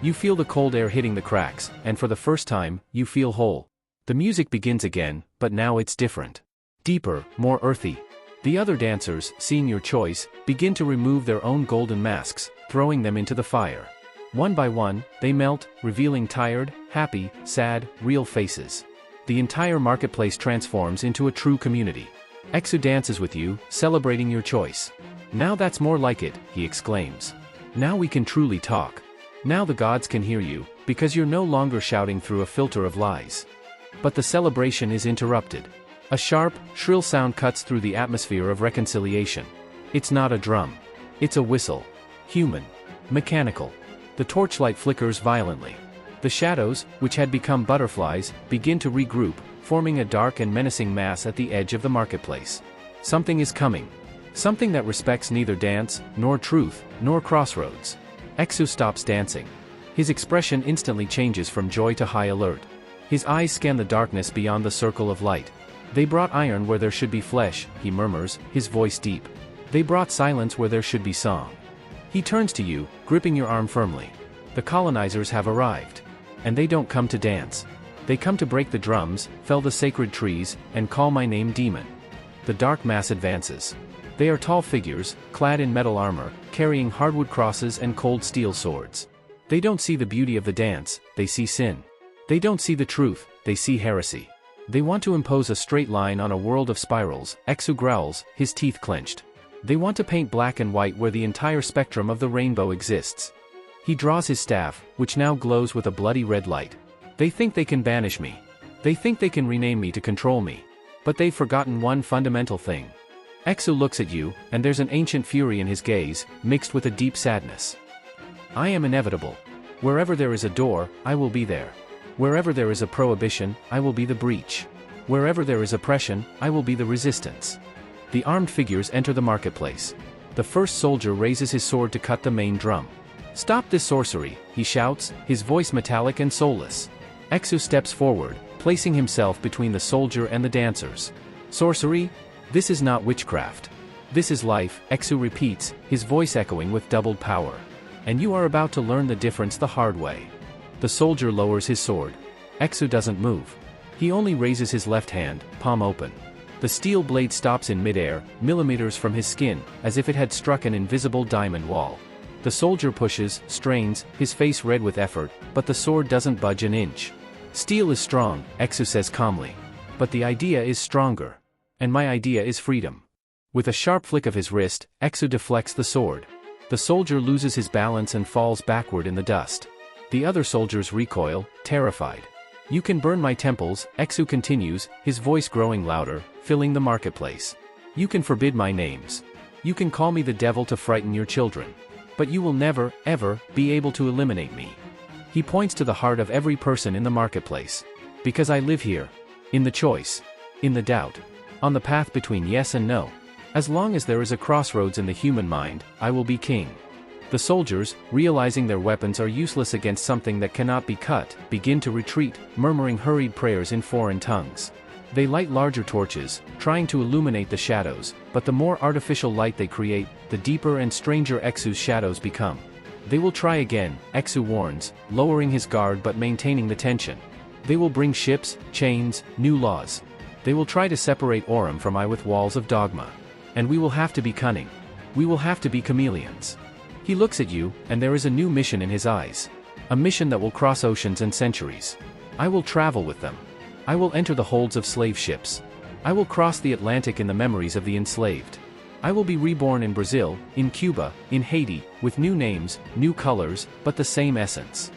You feel the cold air hitting the cracks, and for the first time, you feel whole. The music begins again, but now it's different. Deeper, more earthy. The other dancers, seeing your choice, begin to remove their own golden masks, throwing them into the fire. One by one, they melt, revealing tired, happy, sad, real faces. the entire marketplace transforms into a true community. Exu dances with you, celebrating your choice. "Now that's more like it," he exclaims. "Now we can truly talk. Now the gods can hear you, because you're no longer shouting through a filter of lies." But the celebration is interrupted. A sharp, shrill sound cuts through the atmosphere of reconciliation. It's not a drum. It's a whistle. Human. Mechanical. The torchlight flickers violently. The shadows, which had become butterflies, begin to regroup, forming a dark and menacing mass at the edge of the marketplace. Something is coming. Something that respects neither dance, nor truth, nor crossroads. Exu stops dancing. His expression instantly changes from joy to high alert. His eyes scan the darkness beyond the circle of light. "They brought iron where there should be flesh," he murmurs, his voice deep. "They brought silence where there should be song." He turns to you, gripping your arm firmly. "The colonizers have arrived. And they don't come to dance. They come to break the drums, fell the sacred trees, and call my name demon." The dark mass advances. They are tall figures, clad in metal armor, carrying hardwood crosses and cold steel swords. They don't see the beauty of the dance, they see sin. They don't see the truth, they see heresy. They want to impose a straight line on a world of spirals. Exu growls, his teeth clenched. They want to paint black and white where the entire spectrum of the rainbow exists. He draws his staff, which now glows with a bloody red light. They think they can banish me. They think they can rename me to control me. But they've forgotten one fundamental thing. Exu looks at you, and there's an ancient fury in his gaze, mixed with a deep sadness. "I am inevitable. Wherever there is a door, I will be there. Wherever there is a prohibition, I will be the breach. Wherever there is oppression, I will be the resistance." The armed figures enter the marketplace. The first soldier raises his sword to cut the main drum. "Stop this sorcery," he shouts, his voice metallic and soulless. Exu steps forward, placing himself between the soldier and the dancers. "Sorcery? This is not witchcraft. This is life," Exu repeats, his voice echoing with doubled power. "And you are about to learn the difference the hard way." The soldier lowers his sword. Exu doesn't move. He only raises his left hand, palm open. The steel blade stops in midair, millimeters from his skin, as if it had struck an invisible diamond wall. The soldier pushes, strains, his face red with effort, but the sword doesn't budge an inch. "Steel is strong," Exu says calmly. "But the idea is stronger. And my idea is freedom." With a sharp flick of his wrist, Exu deflects the sword. The soldier loses his balance and falls backward in the dust. The other soldiers recoil, terrified. "You can burn my temples," Exu continues, his voice growing louder, filling the marketplace. "You can forbid my names. You can call me the devil to frighten your children. But you will never, ever, be able to eliminate me." He points to the heart of every person in the marketplace. "Because I live here. In the choice. In the doubt. On the path between yes and no. As long as there is a crossroads in the human mind, I will be king." The soldiers, realizing their weapons are useless against something that cannot be cut, begin to retreat, murmuring hurried prayers in foreign tongues. They light larger torches, trying to illuminate the shadows, but the more artificial light they create, the deeper and stranger Exu's shadows become. "They will try again," Exu warns, lowering his guard but maintaining the tension. "They will bring ships, chains, new laws. They will try to separate Orun from I with walls of dogma. And we will have to be cunning. We will have to be chameleons." He looks at you, and there is a new mission in his eyes. A mission that will cross oceans and centuries. "I will travel with them. I will enter the holds of slave ships. I will cross the Atlantic in the memories of the enslaved. I will be reborn in Brazil, in Cuba, in Haiti, with new names, new colors, but the same essence."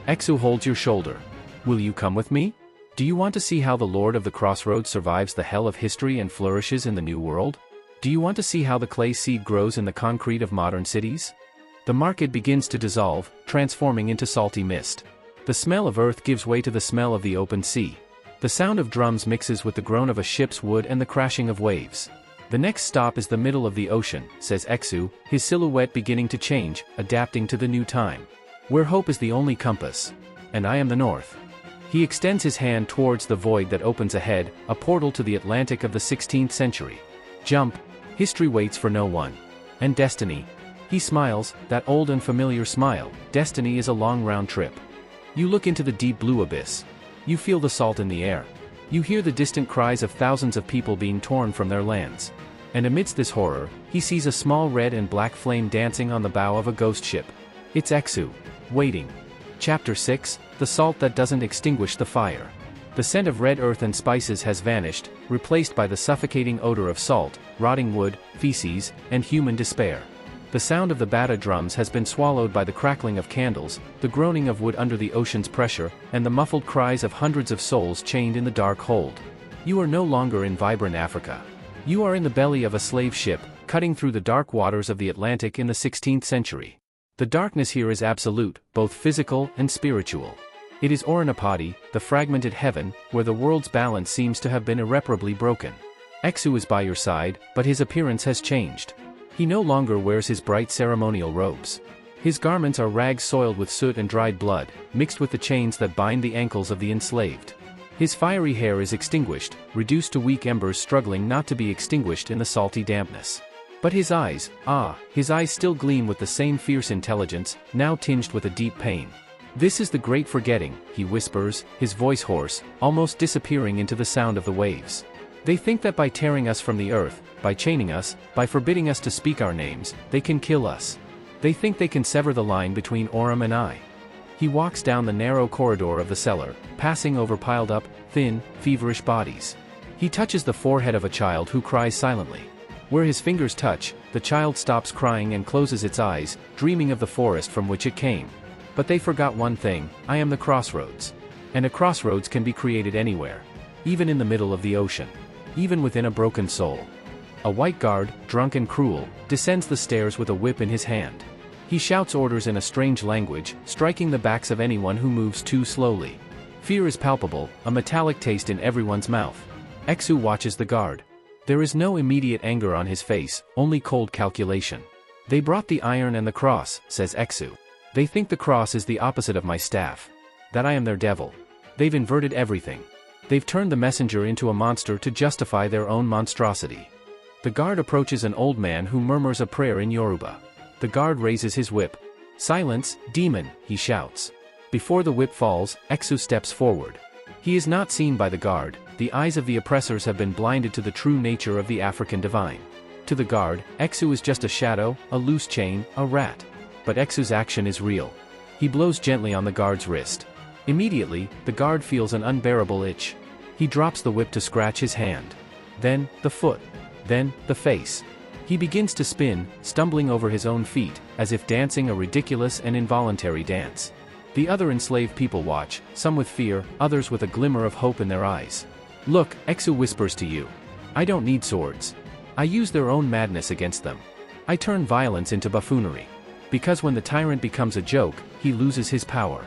Exu holds your shoulder. "Will you come with me? Do you want to see how the Lord of the Crossroads survives the hell of history and flourishes in the new world? Do you want to see how the clay seed grows in the concrete of modern cities?" The market begins to dissolve, transforming into salty mist. The smell of earth gives way to the smell of the open sea. The sound of drums mixes with the groan of a ship's wood and the crashing of waves. "The next stop is the middle of the ocean," says Exu, his silhouette beginning to change, adapting to the new time. "Where hope is the only compass. And I am the north." He extends his hand towards the void that opens ahead, a portal to the Atlantic of the 16th century. "Jump. History waits for no one. And destiny." He smiles, that old and familiar smile. "Destiny is a long round trip." You look into the deep blue abyss. You feel the salt in the air. You hear the distant cries of thousands of people being torn from their lands. And amidst this horror, he sees a small red and black flame dancing on the bow of a ghost ship. It's Exu. Waiting. Chapter 6, The Salt That Doesn't Extinguish the Fire. The scent of red earth and spices has vanished, replaced by the suffocating odor of salt, rotting wood, feces, and human despair. The sound of the bata drums has been swallowed by the crackling of candles, the groaning of wood under the ocean's pressure, and the muffled cries of hundreds of souls chained in the dark hold. You are no longer in vibrant Africa. You are in the belly of a slave ship, cutting through the dark waters of the Atlantic in the 16th century. The darkness here is absolute, both physical and spiritual. It is Orunapati, the fragmented heaven, where the world's balance seems to have been irreparably broken. Exu is by your side, but his appearance has changed. He no longer wears his bright ceremonial robes. His garments are rags soiled with soot and dried blood, mixed with the chains that bind the ankles of the enslaved. His fiery hair is extinguished, reduced to weak embers struggling not to be extinguished in the salty dampness. But his eyes still gleam with the same fierce intelligence, now tinged with a deep pain. This is the great forgetting, he whispers, his voice hoarse, almost disappearing into the sound of the waves. They think that by tearing us from the earth, by chaining us, by forbidding us to speak our names, they can kill us. They think they can sever the line between Orun and I. He walks down the narrow corridor of the cellar, passing over piled up, thin, feverish bodies. He touches the forehead of a child who cries silently. Where his fingers touch, the child stops crying and closes its eyes, dreaming of the forest from which it came. But they forgot one thing: I am the crossroads. And a crossroads can be created anywhere. Even in the middle of the ocean. Even within a broken soul. A white guard, drunk and cruel, descends the stairs with a whip in his hand. He shouts orders in a strange language, striking the backs of anyone who moves too slowly. Fear is palpable, a metallic taste in everyone's mouth. Exu watches the guard. There is no immediate anger on his face, only cold calculation. They brought the iron and the cross, says Exu. They think the cross is the opposite of my staff. That I am their devil. They've inverted everything. They've turned the messenger into a monster to justify their own monstrosity. The guard approaches an old man who murmurs a prayer in Yoruba. The guard raises his whip. Silence, demon, he shouts. Before the whip falls, Exu steps forward. He is not seen by the guard. The eyes of the oppressors have been blinded to the true nature of the African divine. To the guard, Exu is just a shadow, a loose chain, a rat. But Exu's action is real. He blows gently on the guard's wrist. Immediately, the guard feels an unbearable itch. He drops the whip to scratch his hand. Then, the foot. Then, the face. He begins to spin, stumbling over his own feet, as if dancing a ridiculous and involuntary dance. The other enslaved people watch, some with fear, others with a glimmer of hope in their eyes. Look, Exu whispers to you. I don't need swords. I use their own madness against them. I turn violence into buffoonery. Because when the tyrant becomes a joke, he loses his power.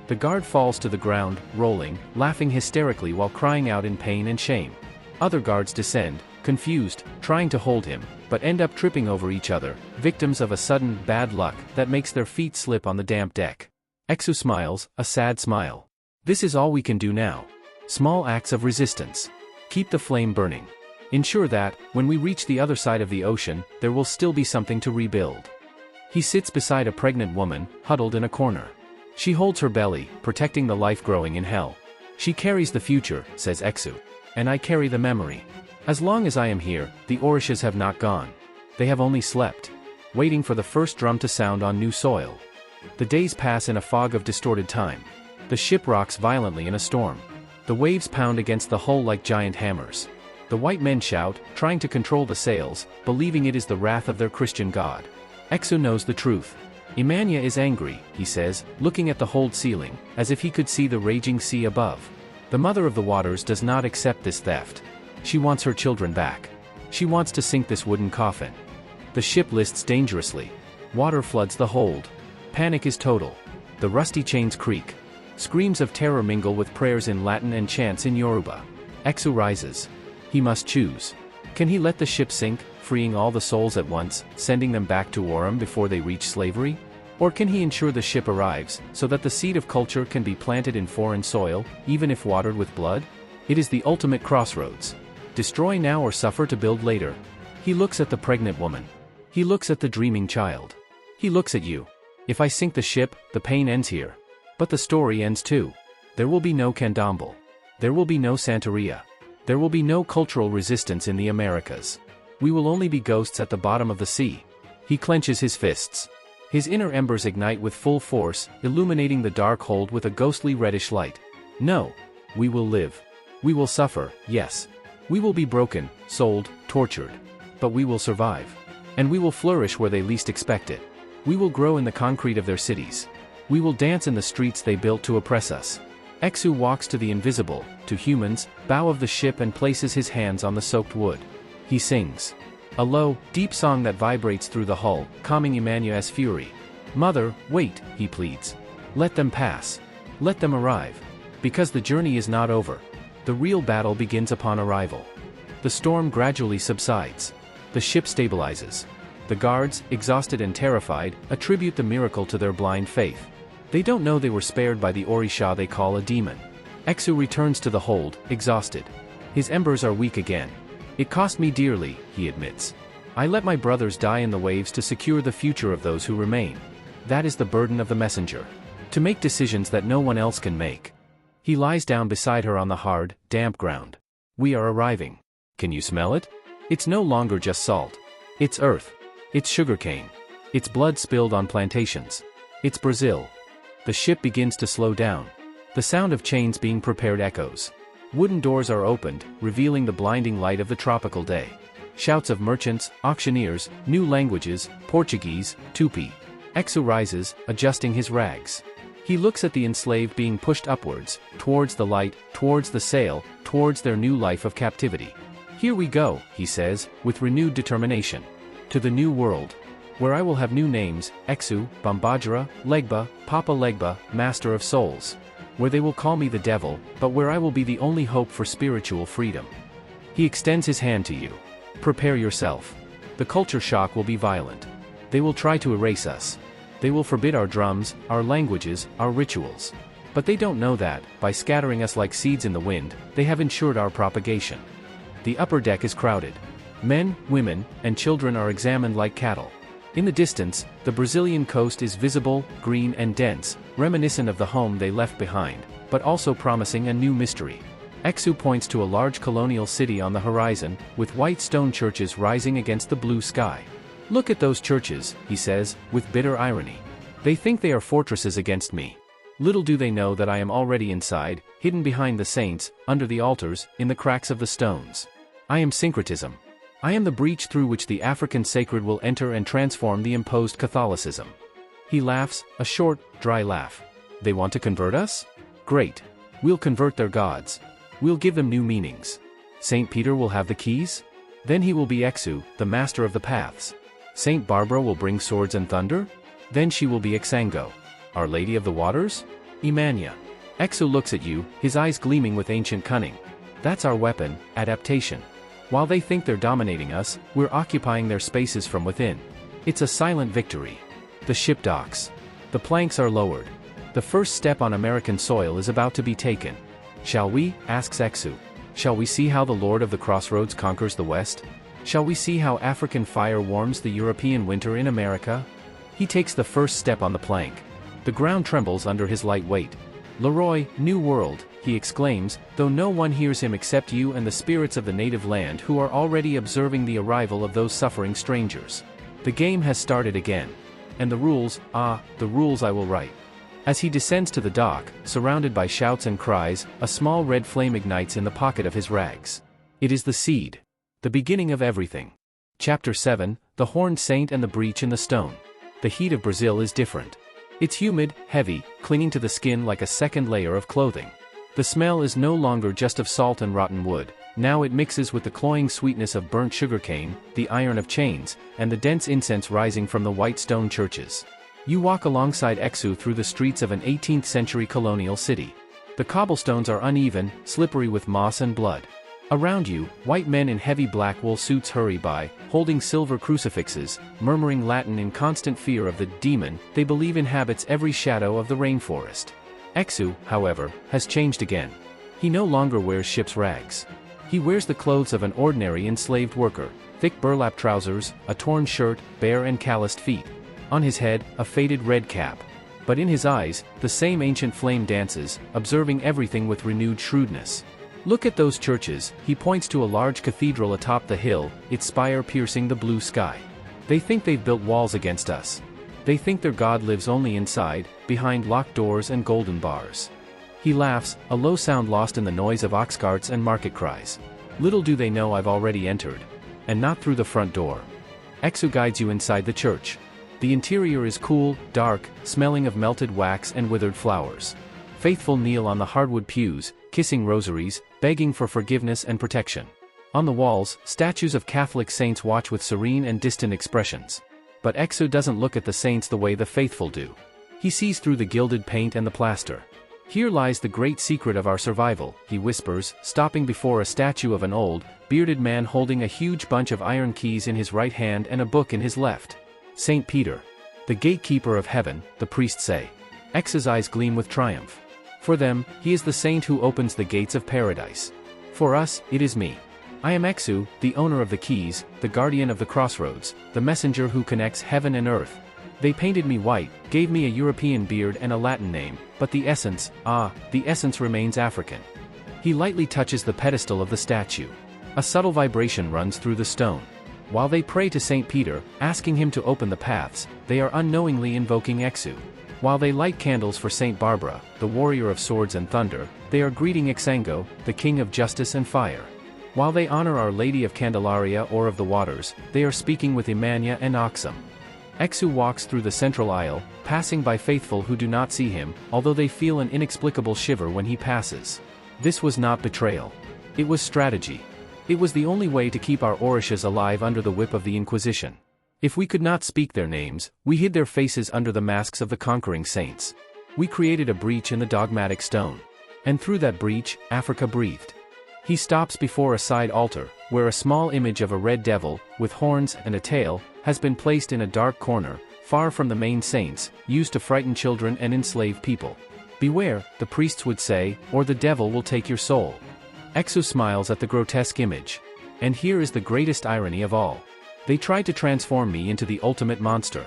The guard falls to the ground, rolling, laughing hysterically while crying out in pain and shame. Other guards descend, confused, trying to hold him, but end up tripping over each other, victims of a sudden bad luck that makes their feet slip on the damp deck. Exu smiles, a sad smile. This is all we can do now. Small acts of resistance. Keep the flame burning. Ensure that, when we reach the other side of the ocean, there will still be something to rebuild. He sits beside a pregnant woman, huddled in a corner. She holds her belly, protecting the life growing in hell. She carries the future, says Exu. And I carry the memory. As long as I am here, the Orishas have not gone. They have only slept. Waiting for the first drum to sound on new soil. The days pass in a fog of distorted time. The ship rocks violently in a storm. The waves pound against the hull like giant hammers. The white men shout, trying to control the sails, believing it is the wrath of their Christian god. Exu knows the truth. Imanya is angry, he says, looking at the hold ceiling, as if he could see the raging sea above. The mother of the waters does not accept this theft. She wants her children back. She wants to sink this wooden coffin. The ship lists dangerously. Water floods the hold. Panic is total. The rusty chains creak. Screams of terror mingle with prayers in Latin and chants in Yoruba. Exu rises. He must choose. Can he let the ship sink, freeing all the souls at once, sending them back to Orun before they reach slavery? Or can he ensure the ship arrives, so that the seed of culture can be planted in foreign soil, even if watered with blood? It is the ultimate crossroads. Destroy now or suffer to build later. He looks at the pregnant woman. He looks at the dreaming child. He looks at you. If I sink the ship, the pain ends here. But the story ends too. There will be no candomblé. There will be no Santeria. There will be no cultural resistance in the Americas. We will only be ghosts at the bottom of the sea. He clenches his fists. His inner embers ignite with full force, illuminating the dark hold with a ghostly reddish light. No. we will live. We will suffer, yes. We will be broken, sold, tortured. But we will survive. And we will flourish where they least expect it. We will grow in the concrete of their cities. We will dance in the streets they built to oppress us. Exu walks to the invisible, to humans, bow of the ship and places his hands on the soaked wood. He sings. A low, deep song that vibrates through the hull, calming Emmanuel's fury. Mother, wait, he pleads. Let them pass. Let them arrive. Because the journey is not over. The real battle begins upon arrival. The storm gradually subsides. The ship stabilizes. The guards, exhausted and terrified, attribute the miracle to their blind faith. They don't know they were spared by the Orisha they call a demon. Exu returns to the hold, exhausted. His embers are weak again. It cost me dearly, he admits. I let my brothers die in the waves to secure the future of those who remain. That is the burden of the messenger. To make decisions that no one else can make. He lies down beside her on the hard, damp ground. We are arriving. Can you smell it? It's no longer just salt. It's earth. It's sugarcane. It's blood spilled on plantations. It's Brazil. The ship begins to slow down. The sound of chains being prepared echoes. Wooden doors are opened, revealing the blinding light of the tropical day. Shouts of merchants, auctioneers, new languages, Portuguese, Tupi. Exu rises, adjusting his rags. He looks at the enslaved being pushed upwards, towards the light, towards the sail, towards their new life of captivity. Here we go, he says, with renewed determination. To the new world. Where I will have new names, Exu, Bambadjara, Legba, Papa Legba, Master of Souls. Where they will call me the devil, but where I will be the only hope for spiritual freedom. He extends his hand to you. Prepare yourself. The culture shock will be violent. They will try to erase us. They will forbid our drums, our languages, our rituals. But they don't know that, by scattering us like seeds in the wind, they have ensured our propagation. The upper deck is crowded. Men, women, and children are examined like cattle. In the distance, the Brazilian coast is visible, green and dense, reminiscent of the home they left behind, but also promising a new mystery. Exu points to a large colonial city on the horizon, with white stone churches rising against the blue sky. Look at those churches, he says, with bitter irony. They think they are fortresses against me. Little do they know that I am already inside, hidden behind the saints, under the altars, in the cracks of the stones. I am syncretism. I am the breach through which the African sacred will enter and transform the imposed Catholicism. He laughs, a short, dry laugh. They want to convert us? Great. We'll convert their gods. We'll give them new meanings. Saint Peter will have the keys? Then he will be Exu, the master of the paths. Saint Barbara will bring swords and thunder? Then she will be Exango. Our Lady of the Waters? Imania. Exu looks at you, his eyes gleaming with ancient cunning. That's our weapon, adaptation. While they think they're dominating us, we're occupying their spaces from within. It's a silent victory. The ship docks. The planks are lowered. The first step on American soil is about to be taken. Shall we? Asks Exu. Shall we see how the Lord of the Crossroads conquers the West? Shall we see how African fire warms the European winter in America? He takes the first step on the plank. The ground trembles under his light weight. Leroy, New World, he exclaims, though no one hears him except you and the spirits of the native land who are already observing the arrival of those suffering strangers. The game has started again. And the rules, the rules I will write. As he descends to the dock, surrounded by shouts and cries, a small red flame ignites in the pocket of his rags. It is the seed. The beginning of everything. Chapter 7, The Horned Saint and the Breach in the Stone. The heat of Brazil is different. It's humid, heavy, clinging to the skin like a second layer of clothing. The smell is no longer just of salt and rotten wood, now it mixes with the cloying sweetness of burnt sugarcane, the iron of chains, and the dense incense rising from the white stone churches. You walk alongside Exu through the streets of an 18th-century colonial city. The cobblestones are uneven, slippery with moss and blood. Around you, white men in heavy black wool suits hurry by, holding silver crucifixes, murmuring Latin in constant fear of the demon they believe inhabits every shadow of the rainforest. Exu, however, has changed again. He no longer wears ship's rags. He wears the clothes of an ordinary enslaved worker, thick burlap trousers, a torn shirt, bare and calloused feet. On his head, a faded red cap. But in his eyes, the same ancient flame dances, observing everything with renewed shrewdness. Look at those churches, he points to a large cathedral atop the hill, its spire piercing the blue sky. They think they've built walls against us. They think their God lives only inside, behind locked doors and golden bars. He laughs, a low sound lost in the noise of ox carts and market cries. Little do they know I've already entered. And not through the front door. Exu guides you inside the church. The interior is cool, dark, smelling of melted wax and withered flowers. Faithful kneel on the hardwood pews, kissing rosaries, begging for forgiveness and protection. On the walls, statues of Catholic saints watch with serene and distant expressions. But Exu doesn't look at the saints the way the faithful do. He sees through the gilded paint and the plaster. Here lies the great secret of our survival, he whispers, stopping before a statue of an old, bearded man holding a huge bunch of iron keys in his right hand and a book in his left. Saint Peter. The gatekeeper of heaven, the priests say. Exu's eyes gleam with triumph. For them, he is the saint who opens the gates of paradise. For us, it is me. I am Exu, the owner of the keys, the guardian of the crossroads, the messenger who connects heaven and earth. They painted me white, gave me a European beard and a Latin name, but the essence remains African. He lightly touches the pedestal of the statue. A subtle vibration runs through the stone. While they pray to Saint Peter, asking him to open the paths, they are unknowingly invoking Exu. While they light candles for Saint Barbara, the warrior of swords and thunder, they are greeting Ixango, the king of justice and fire. While they honor Our Lady of Candelaria or of the Waters, they are speaking with Imania and Oxum. Exu walks through the central aisle, passing by faithful who do not see him, although they feel an inexplicable shiver when he passes. This was not betrayal. It was strategy. It was the only way to keep our Orishas alive under the whip of the Inquisition. If we could not speak their names, we hid their faces under the masks of the conquering saints. We created a breach in the dogmatic stone. And through that breach, Africa breathed. He stops before a side altar, where a small image of a red devil, with horns and a tail, has been placed in a dark corner, far from the main saints, used to frighten children and enslave people. Beware, the priests would say, or the devil will take your soul. Exu smiles at the grotesque image. And here is the greatest irony of all. They tried to transform me into the ultimate monster.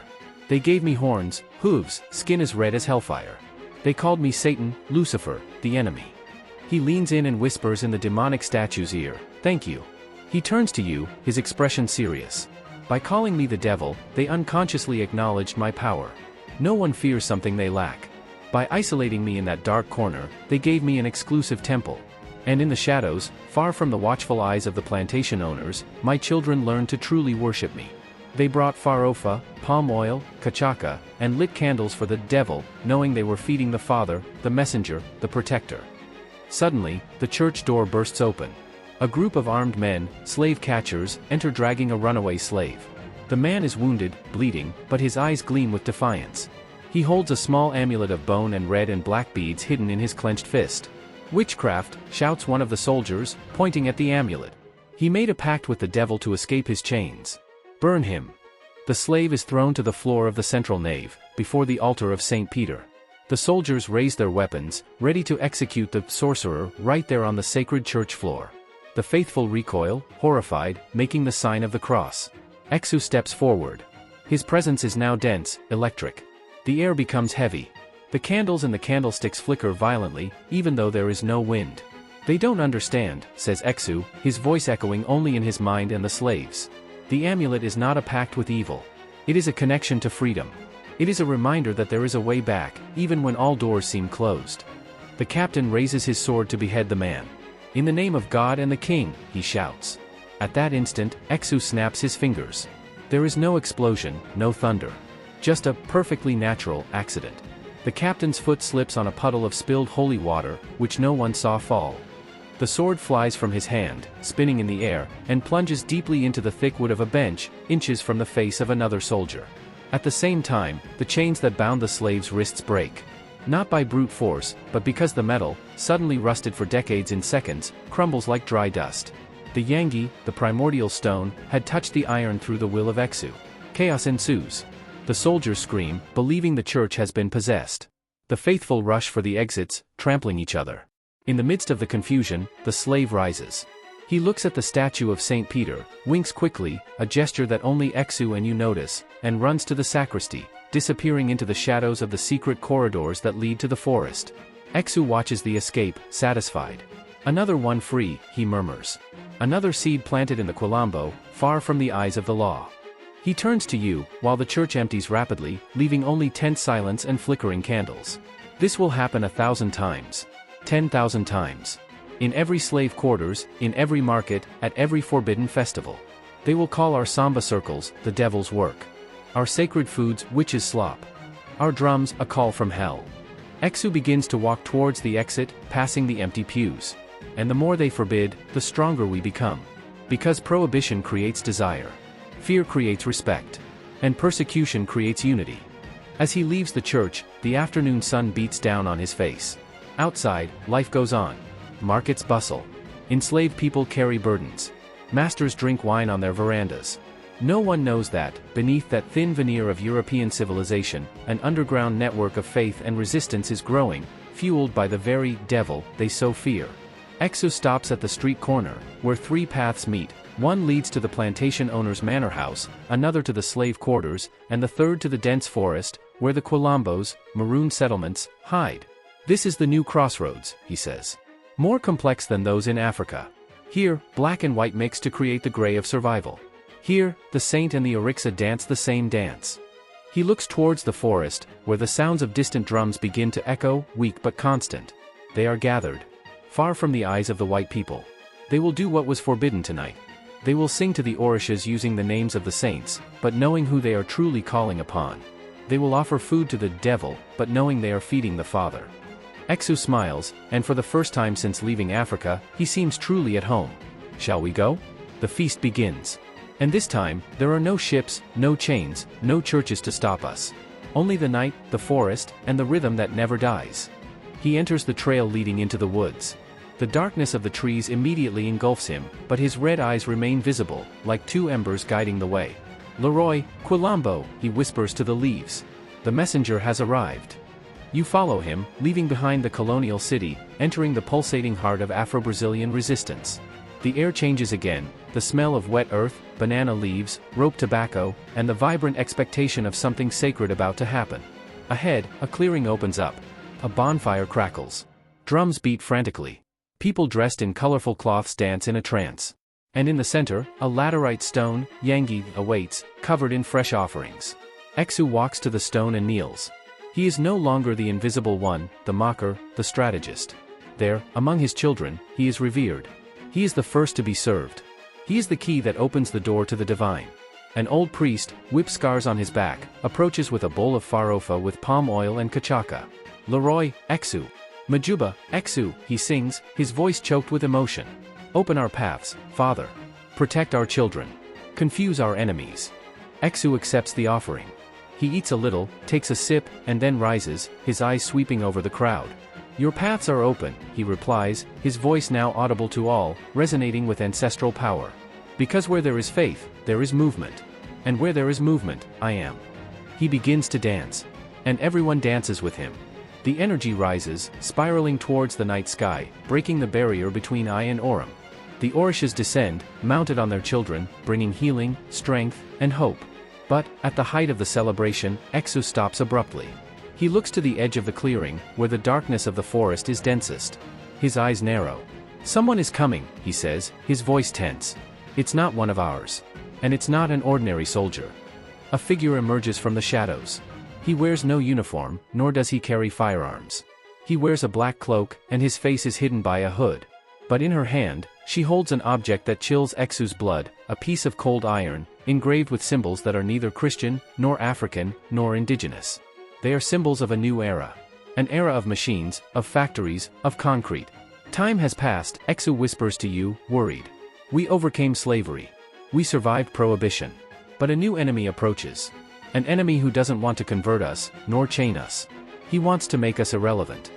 They gave me horns, hooves, skin as red as hellfire. They called me Satan, Lucifer, the enemy. He leans in and whispers in the demonic statue's ear, "Thank you." He turns to you, his expression serious. By calling me the devil, they unconsciously acknowledged my power. No one fears something they lack. By isolating me in that dark corner, they gave me an exclusive temple. And in the shadows, far from the watchful eyes of the plantation owners, my children learned to truly worship me. They brought farofa, palm oil, kachaka, and lit candles for the devil, knowing they were feeding the Father, the Messenger, the Protector. Suddenly, the church door bursts open. A group of armed men, slave catchers, enter dragging a runaway slave. The man is wounded, bleeding, but his eyes gleam with defiance. He holds a small amulet of bone and red and black beads hidden in his clenched fist. "Witchcraft," shouts one of the soldiers, pointing at the amulet. "He made a pact with the devil to escape his chains. Burn him." The slave is thrown to the floor of the central nave, before the altar of Saint Peter. The soldiers raise their weapons, ready to execute the sorcerer right there on the sacred church floor. The faithful recoil, horrified, making the sign of the cross. Exu steps forward. His presence is now dense, electric. The air becomes heavy. The candles and the candlesticks flicker violently, even though there is no wind. "They don't understand," says Exu, his voice echoing only in his mind and the slaves. "The amulet is not a pact with evil. It is a connection to freedom. It is a reminder that there is a way back, even when all doors seem closed." The captain raises his sword to behead the man. "In the name of God and the king," he shouts. At that instant, Exu snaps his fingers. There is no explosion, no thunder. Just a perfectly natural accident. The captain's foot slips on a puddle of spilled holy water, which no one saw fall. The sword flies from his hand, spinning in the air, and plunges deeply into the thick wood of a bench, inches from the face of another soldier. At the same time, the chains that bound the slave's wrists break. Not by brute force, but because the metal, suddenly rusted for decades in seconds, crumbles like dry dust. The Yangi, the primordial stone, had touched the iron through the will of Exu. Chaos ensues. The soldiers scream, believing the church has been possessed. The faithful rush for the exits, trampling each other. In the midst of the confusion, the slave rises. He looks at the statue of Saint Peter, winks quickly, a gesture that only Exu and you notice, and runs to the sacristy, disappearing into the shadows of the secret corridors that lead to the forest. Exu watches the escape, satisfied. "Another one free," he murmurs. "Another seed planted in the Quilombo, far from the eyes of the law." He turns to you, while the church empties rapidly, leaving only tense silence and flickering candles. This will happen 1,000 times. 10,000 times. In every slave quarters, in every market, at every forbidden festival. They will call our samba circles, the devil's work. Our sacred foods, witches' slop. Our drums, a call from hell. Exu begins to walk towards the exit, passing the empty pews. And the more they forbid, the stronger we become. Because prohibition creates desire. Fear creates respect. And persecution creates unity. As he leaves the church, the afternoon sun beats down on his face. Outside, life goes on. Markets bustle. Enslaved people carry burdens. Masters drink wine on their verandas. No one knows that, beneath that thin veneer of European civilization, an underground network of faith and resistance is growing, fueled by the very devil they so fear. Exu stops at the street corner, where three paths meet. One leads to the plantation owner's manor house, another to the slave quarters, and the third to the dense forest, where the Quilambos, maroon settlements, hide. This is the new crossroads, he says. More complex than those in Africa. Here, black and white mix to create the gray of survival. Here, the saint and the Orisha dance the same dance. He looks towards the forest, where the sounds of distant drums begin to echo, weak but constant. They are gathered. Far from the eyes of the white people. They will do what was forbidden tonight. They will sing to the Orishas using the names of the saints, but knowing who they are truly calling upon. They will offer food to the devil, but knowing they are feeding the Father. Exu smiles, and for the first time since leaving Africa, he seems truly at home. Shall we go? The feast begins. And this time, there are no ships, no chains, no churches to stop us. Only the night, the forest, and the rhythm that never dies. He enters the trail leading into the woods. The darkness of the trees immediately engulfs him, but his red eyes remain visible, like two embers guiding the way. Leroy, Quilambo, he whispers to the leaves. The messenger has arrived. You follow him, leaving behind the colonial city, entering the pulsating heart of Afro-Brazilian resistance. The air changes again, the smell of wet earth, banana leaves, rope tobacco, and the vibrant expectation of something sacred about to happen. Ahead, a clearing opens up. A bonfire crackles. Drums beat frantically. People dressed in colorful cloths dance in a trance. And in the center, a laterite stone, Yangi, awaits, covered in fresh offerings. Exu walks to the stone and kneels. He is no longer the invisible one, the mocker, the strategist. There, among his children, he is revered. He is the first to be served. He is the key that opens the door to the divine. An old priest, whip scars on his back, approaches with a bowl of farofa with palm oil and kachaka. Leroy, Exu. Majuba, Exu, he sings, his voice choked with emotion. Open our paths, Father. Protect our children. Confuse our enemies. Exu accepts the offering. He eats a little, takes a sip, and then rises, his eyes sweeping over the crowd. Your paths are open, he replies, his voice now audible to all, resonating with ancestral power. Because where there is faith, there is movement. And where there is movement, I am. He begins to dance. And everyone dances with him. The energy rises, spiraling towards the night sky, breaking the barrier between I and Orun. The Orishas descend, mounted on their children, bringing healing, strength, and hope. But, at the height of the celebration, Exu stops abruptly. He looks to the edge of the clearing, where the darkness of the forest is densest. His eyes narrow. Someone is coming, he says, his voice tense. It's not one of ours. And it's not an ordinary soldier. A figure emerges from the shadows. He wears no uniform, nor does he carry firearms. He wears a black cloak, and his face is hidden by a hood. But in her hand, she holds an object that chills Exu's blood, a piece of cold iron, engraved with symbols that are neither Christian, nor African, nor indigenous. They are symbols of a new era. An era of machines, of factories, of concrete. Time has passed, Exu whispers to you, worried. We overcame slavery. We survived prohibition. But a new enemy approaches. An enemy who doesn't want to convert us, nor chain us. He wants to make us irrelevant.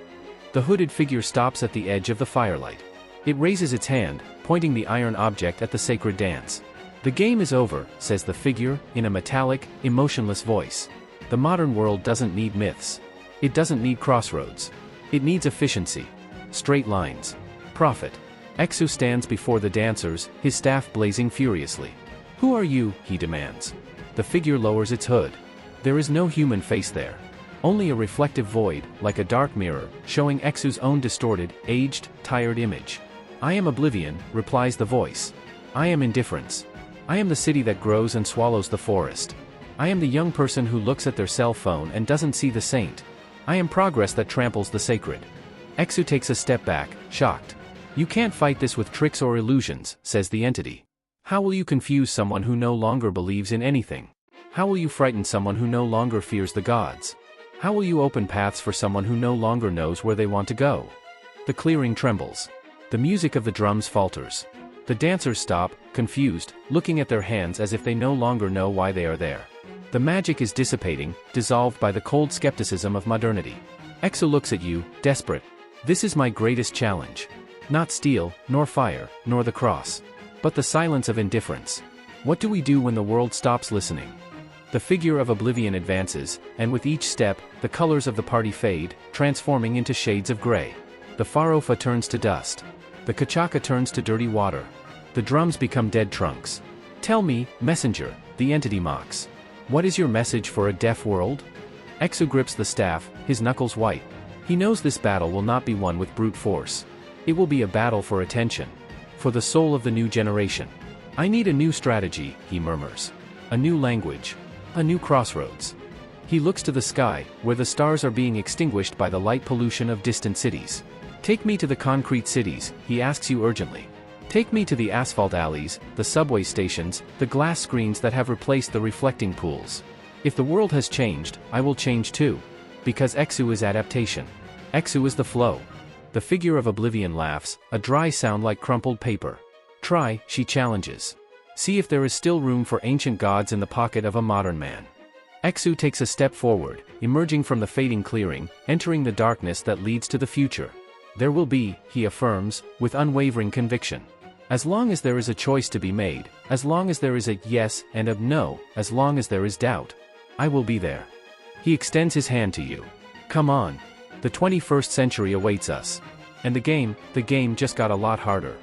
The hooded figure stops at the edge of the firelight. It raises its hand, pointing the iron object at the sacred dance. The game is over, says the figure, in a metallic, emotionless voice. The modern world doesn't need myths. It doesn't need crossroads. It needs efficiency. Straight lines. Profit. Exu stands before the dancers, his staff blazing furiously. Who are you? He demands. The figure lowers its hood. There is no human face there. Only a reflective void, like a dark mirror, showing Exu's own distorted, aged, tired image. I am oblivion, replies the voice. I am indifference. I am the city that grows and swallows the forest. I am the young person who looks at their cell phone and doesn't see the saint. I am progress that tramples the sacred. Exu takes a step back, shocked. You can't fight this with tricks or illusions, says the entity. How will you confuse someone who no longer believes in anything? How will you frighten someone who no longer fears the gods? How will you open paths for someone who no longer knows where they want to go? The clearing trembles. The music of the drums falters. The dancers stop, confused, looking at their hands as if they no longer know why they are there. The magic is dissipating, dissolved by the cold skepticism of modernity. Exu looks at you, desperate. This is my greatest challenge. Not steel, nor fire, nor the cross. But the silence of indifference. What do we do when the world stops listening? The figure of oblivion advances, and with each step, the colors of the party fade, transforming into shades of gray. The farofa turns to dust. The kachaka turns to dirty water. The drums become dead trunks. Tell me, messenger, the entity mocks. What is your message for a deaf world? Exu grips the staff, his knuckles white. He knows this battle will not be won with brute force. It will be a battle for attention. For the soul of the new generation. I need a new strategy, he murmurs. A new language. A new crossroads. He looks to the sky, where the stars are being extinguished by the light pollution of distant cities. Take me to the concrete cities, he asks you urgently. Take me to the asphalt alleys, the subway stations, the glass screens that have replaced the reflecting pools. If the world has changed, I will change too. Because Exu is adaptation. Exu is the flow. The figure of oblivion laughs, a dry sound like crumpled paper. Try, she challenges. See if there is still room for ancient gods in the pocket of a modern man. Exu takes a step forward, emerging from the fading clearing, entering the darkness that leads to the future. There will be, he affirms, with unwavering conviction. As long as there is a choice to be made, as long as there is a yes and a no, as long as there is doubt, I will be there. He extends his hand to you. Come on. The 21st century awaits us. And the game just got a lot harder.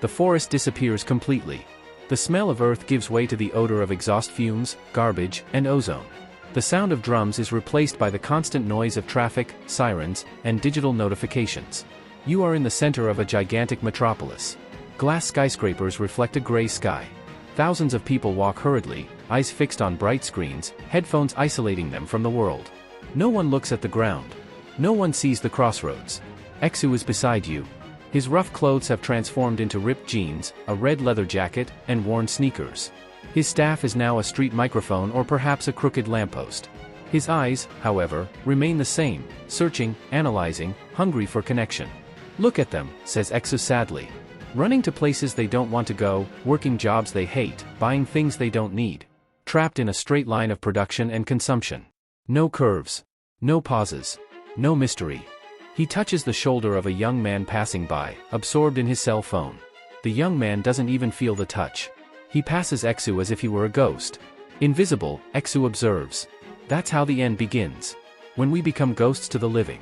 The forest disappears completely. The smell of earth gives way to the odor of exhaust fumes, garbage, and ozone. The sound of drums is replaced by the constant noise of traffic, sirens, and digital notifications. You are in the center of a gigantic metropolis. Glass skyscrapers reflect a gray sky. Thousands of people walk hurriedly, eyes fixed on bright screens, headphones isolating them from the world. No one looks at the ground. No one sees the crossroads. Exu is beside you. His rough clothes have transformed into ripped jeans, a red leather jacket, and worn sneakers. His staff is now a street microphone or perhaps a crooked lamppost. His eyes, however, remain the same, searching, analyzing, hungry for connection. Look at them, says Exu sadly. Running to places they don't want to go, working jobs they hate, buying things they don't need. Trapped in a straight line of production and consumption. No curves. No pauses. No mystery. He touches the shoulder of a young man passing by, absorbed in his cell phone. The young man doesn't even feel the touch. He passes Exu as if he were a ghost. Invisible, Exu observes. That's how the end begins. When we become ghosts to the living.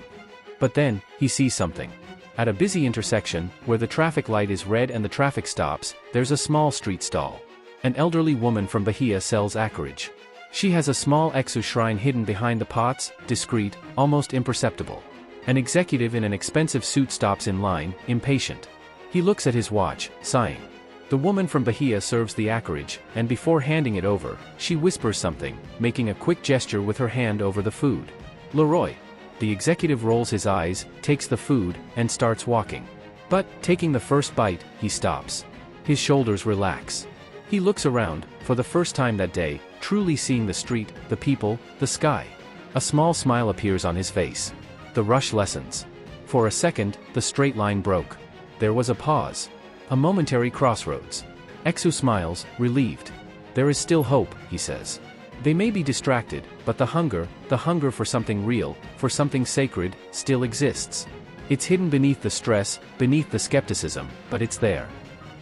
But then, he sees something. At a busy intersection, where the traffic light is red and the traffic stops, there's a small street stall. An elderly woman from Bahia sells acreage. She has a small Exu shrine hidden behind the pots, discreet, almost imperceptible. An executive in an expensive suit stops in line, impatient. He looks at his watch, sighing. The woman from Bahia serves the acreage, and before handing it over, she whispers something, making a quick gesture with her hand over the food. Leroy. The executive rolls his eyes, takes the food, and starts walking. But, taking the first bite, he stops. His shoulders relax. He looks around, for the first time that day, truly seeing the street, the people, the sky. A small smile appears on his face. The rush lessens. For a second, the straight line broke. There was a pause. A momentary crossroads. Exu smiles, relieved. There is still hope, he says. They may be distracted, but the hunger for something real, for something sacred, still exists. It's hidden beneath the stress, beneath the skepticism, but it's there.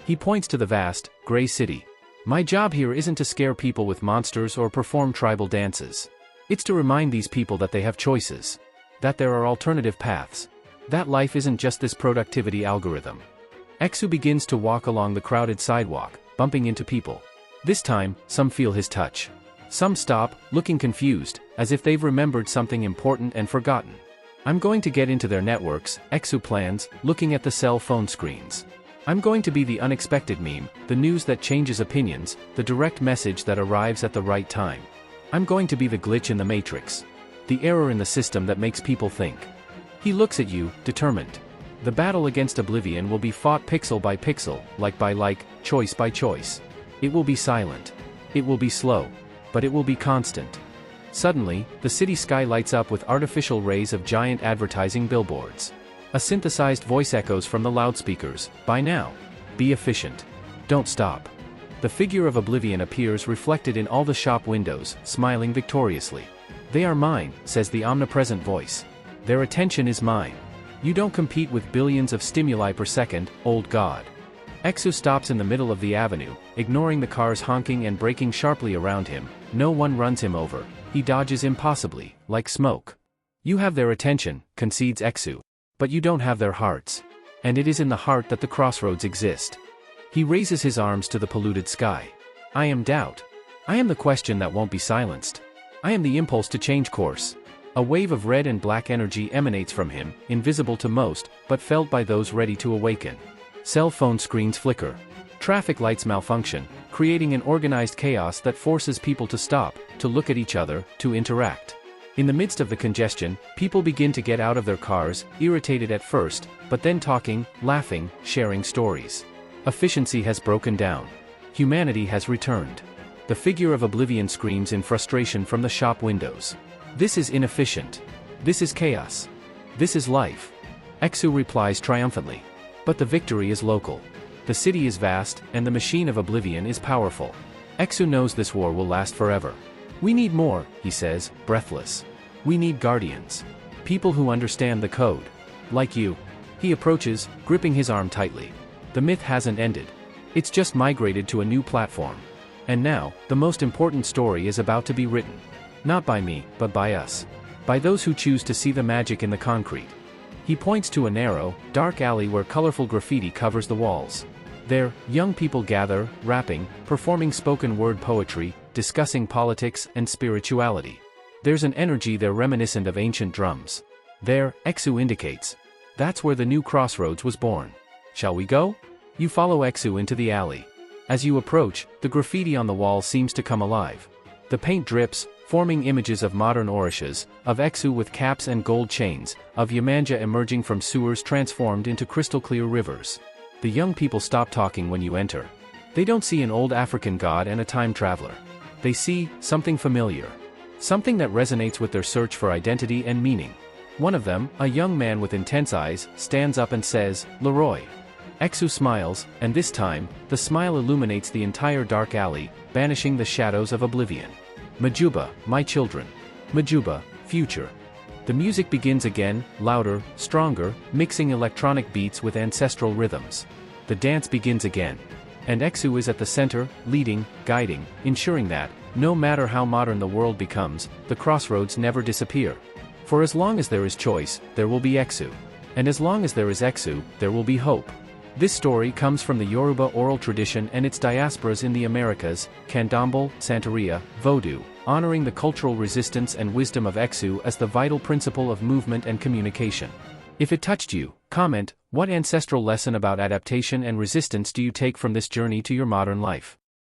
He points to the vast, gray city. My job here isn't to scare people with monsters or perform tribal dances. It's to remind these people that they have choices. That there are alternative paths. That life isn't just this productivity algorithm. Exu begins to walk along the crowded sidewalk, bumping into people. This time, some feel his touch. Some stop, looking confused, as if they've remembered something important and forgotten. I'm going to get into their networks, Exu plans, looking at the cell phone screens. I'm going to be the unexpected meme, the news that changes opinions, the direct message that arrives at the right time. I'm going to be the glitch in the matrix. The error in the system that makes people think. He looks at you, determined. The battle against oblivion will be fought pixel by pixel, like by like, choice by choice. It will be silent. It will be slow. But it will be constant. Suddenly, the city sky lights up with artificial rays of giant advertising billboards. A synthesized voice echoes from the loudspeakers, "Buy now. Be efficient. Don't stop." The figure of oblivion appears reflected in all the shop windows, smiling victoriously. "They are mine," says the omnipresent voice. "Their attention is mine. You don't compete with billions of stimuli per second, old god." Exu stops in the middle of the avenue, ignoring the cars honking and braking sharply around him. No one runs him over. He dodges impossibly, like smoke. "You have their attention," concedes Exu. "But you don't have their hearts. And it is in the heart that the crossroads exist." He raises his arms to the polluted sky. "I am doubt. I am the question that won't be silenced. I am the impulse to change course." A wave of red and black energy emanates from him, invisible to most, but felt by those ready to awaken. Cell phone screens flicker. Traffic lights malfunction, creating an organized chaos that forces people to stop, to look at each other, to interact. In the midst of the congestion, people begin to get out of their cars, irritated at first, but then talking, laughing, sharing stories. Efficiency has broken down. Humanity has returned. The figure of oblivion screams in frustration from the shop windows. "This is inefficient. This is chaos. This is life." Exu replies triumphantly. But the victory is local. The city is vast, and the machine of oblivion is powerful. Exu knows this war will last forever. "We need more," he says, breathless. "We need guardians. People who understand the code. Like you." He approaches, gripping his arm tightly. The myth hasn't ended. It's just migrated to a new platform. And now, the most important story is about to be written. Not by me, but by us. By those who choose to see the magic in the concrete. He points to a narrow, dark alley where colorful graffiti covers the walls. There, young people gather, rapping, performing spoken word poetry, discussing politics and spirituality. There's an energy there reminiscent of ancient drums. There, Exu indicates. That's where the new crossroads was born. "Shall we go?" You follow Exu into the alley. As you approach, the graffiti on the wall seems to come alive. The paint drips, forming images of modern Orishas, of Exu with caps and gold chains, of Yemanja emerging from sewers transformed into crystal-clear rivers. The young people stop talking when you enter. They don't see an old African god and a time traveler. They see something familiar. Something that resonates with their search for identity and meaning. One of them, a young man with intense eyes, stands up and says, "Leroy." Exu smiles, and this time, the smile illuminates the entire dark alley, banishing the shadows of oblivion. "Majuba, my children. Majuba, future." The music begins again, louder, stronger, mixing electronic beats with ancestral rhythms. The dance begins again. And Exu is at the center, leading, guiding, ensuring that, no matter how modern the world becomes, the crossroads never disappear. For as long as there is choice, there will be Exu. And as long as there is Exu, there will be hope. This story comes from the Yoruba oral tradition and its diasporas in the Americas, Candomblé, Santeria, Vodou, honoring the cultural resistance and wisdom of Exu as the vital principle of movement and communication. If it touched you, comment, what ancestral lesson about adaptation and resistance do you take from this journey to your modern life?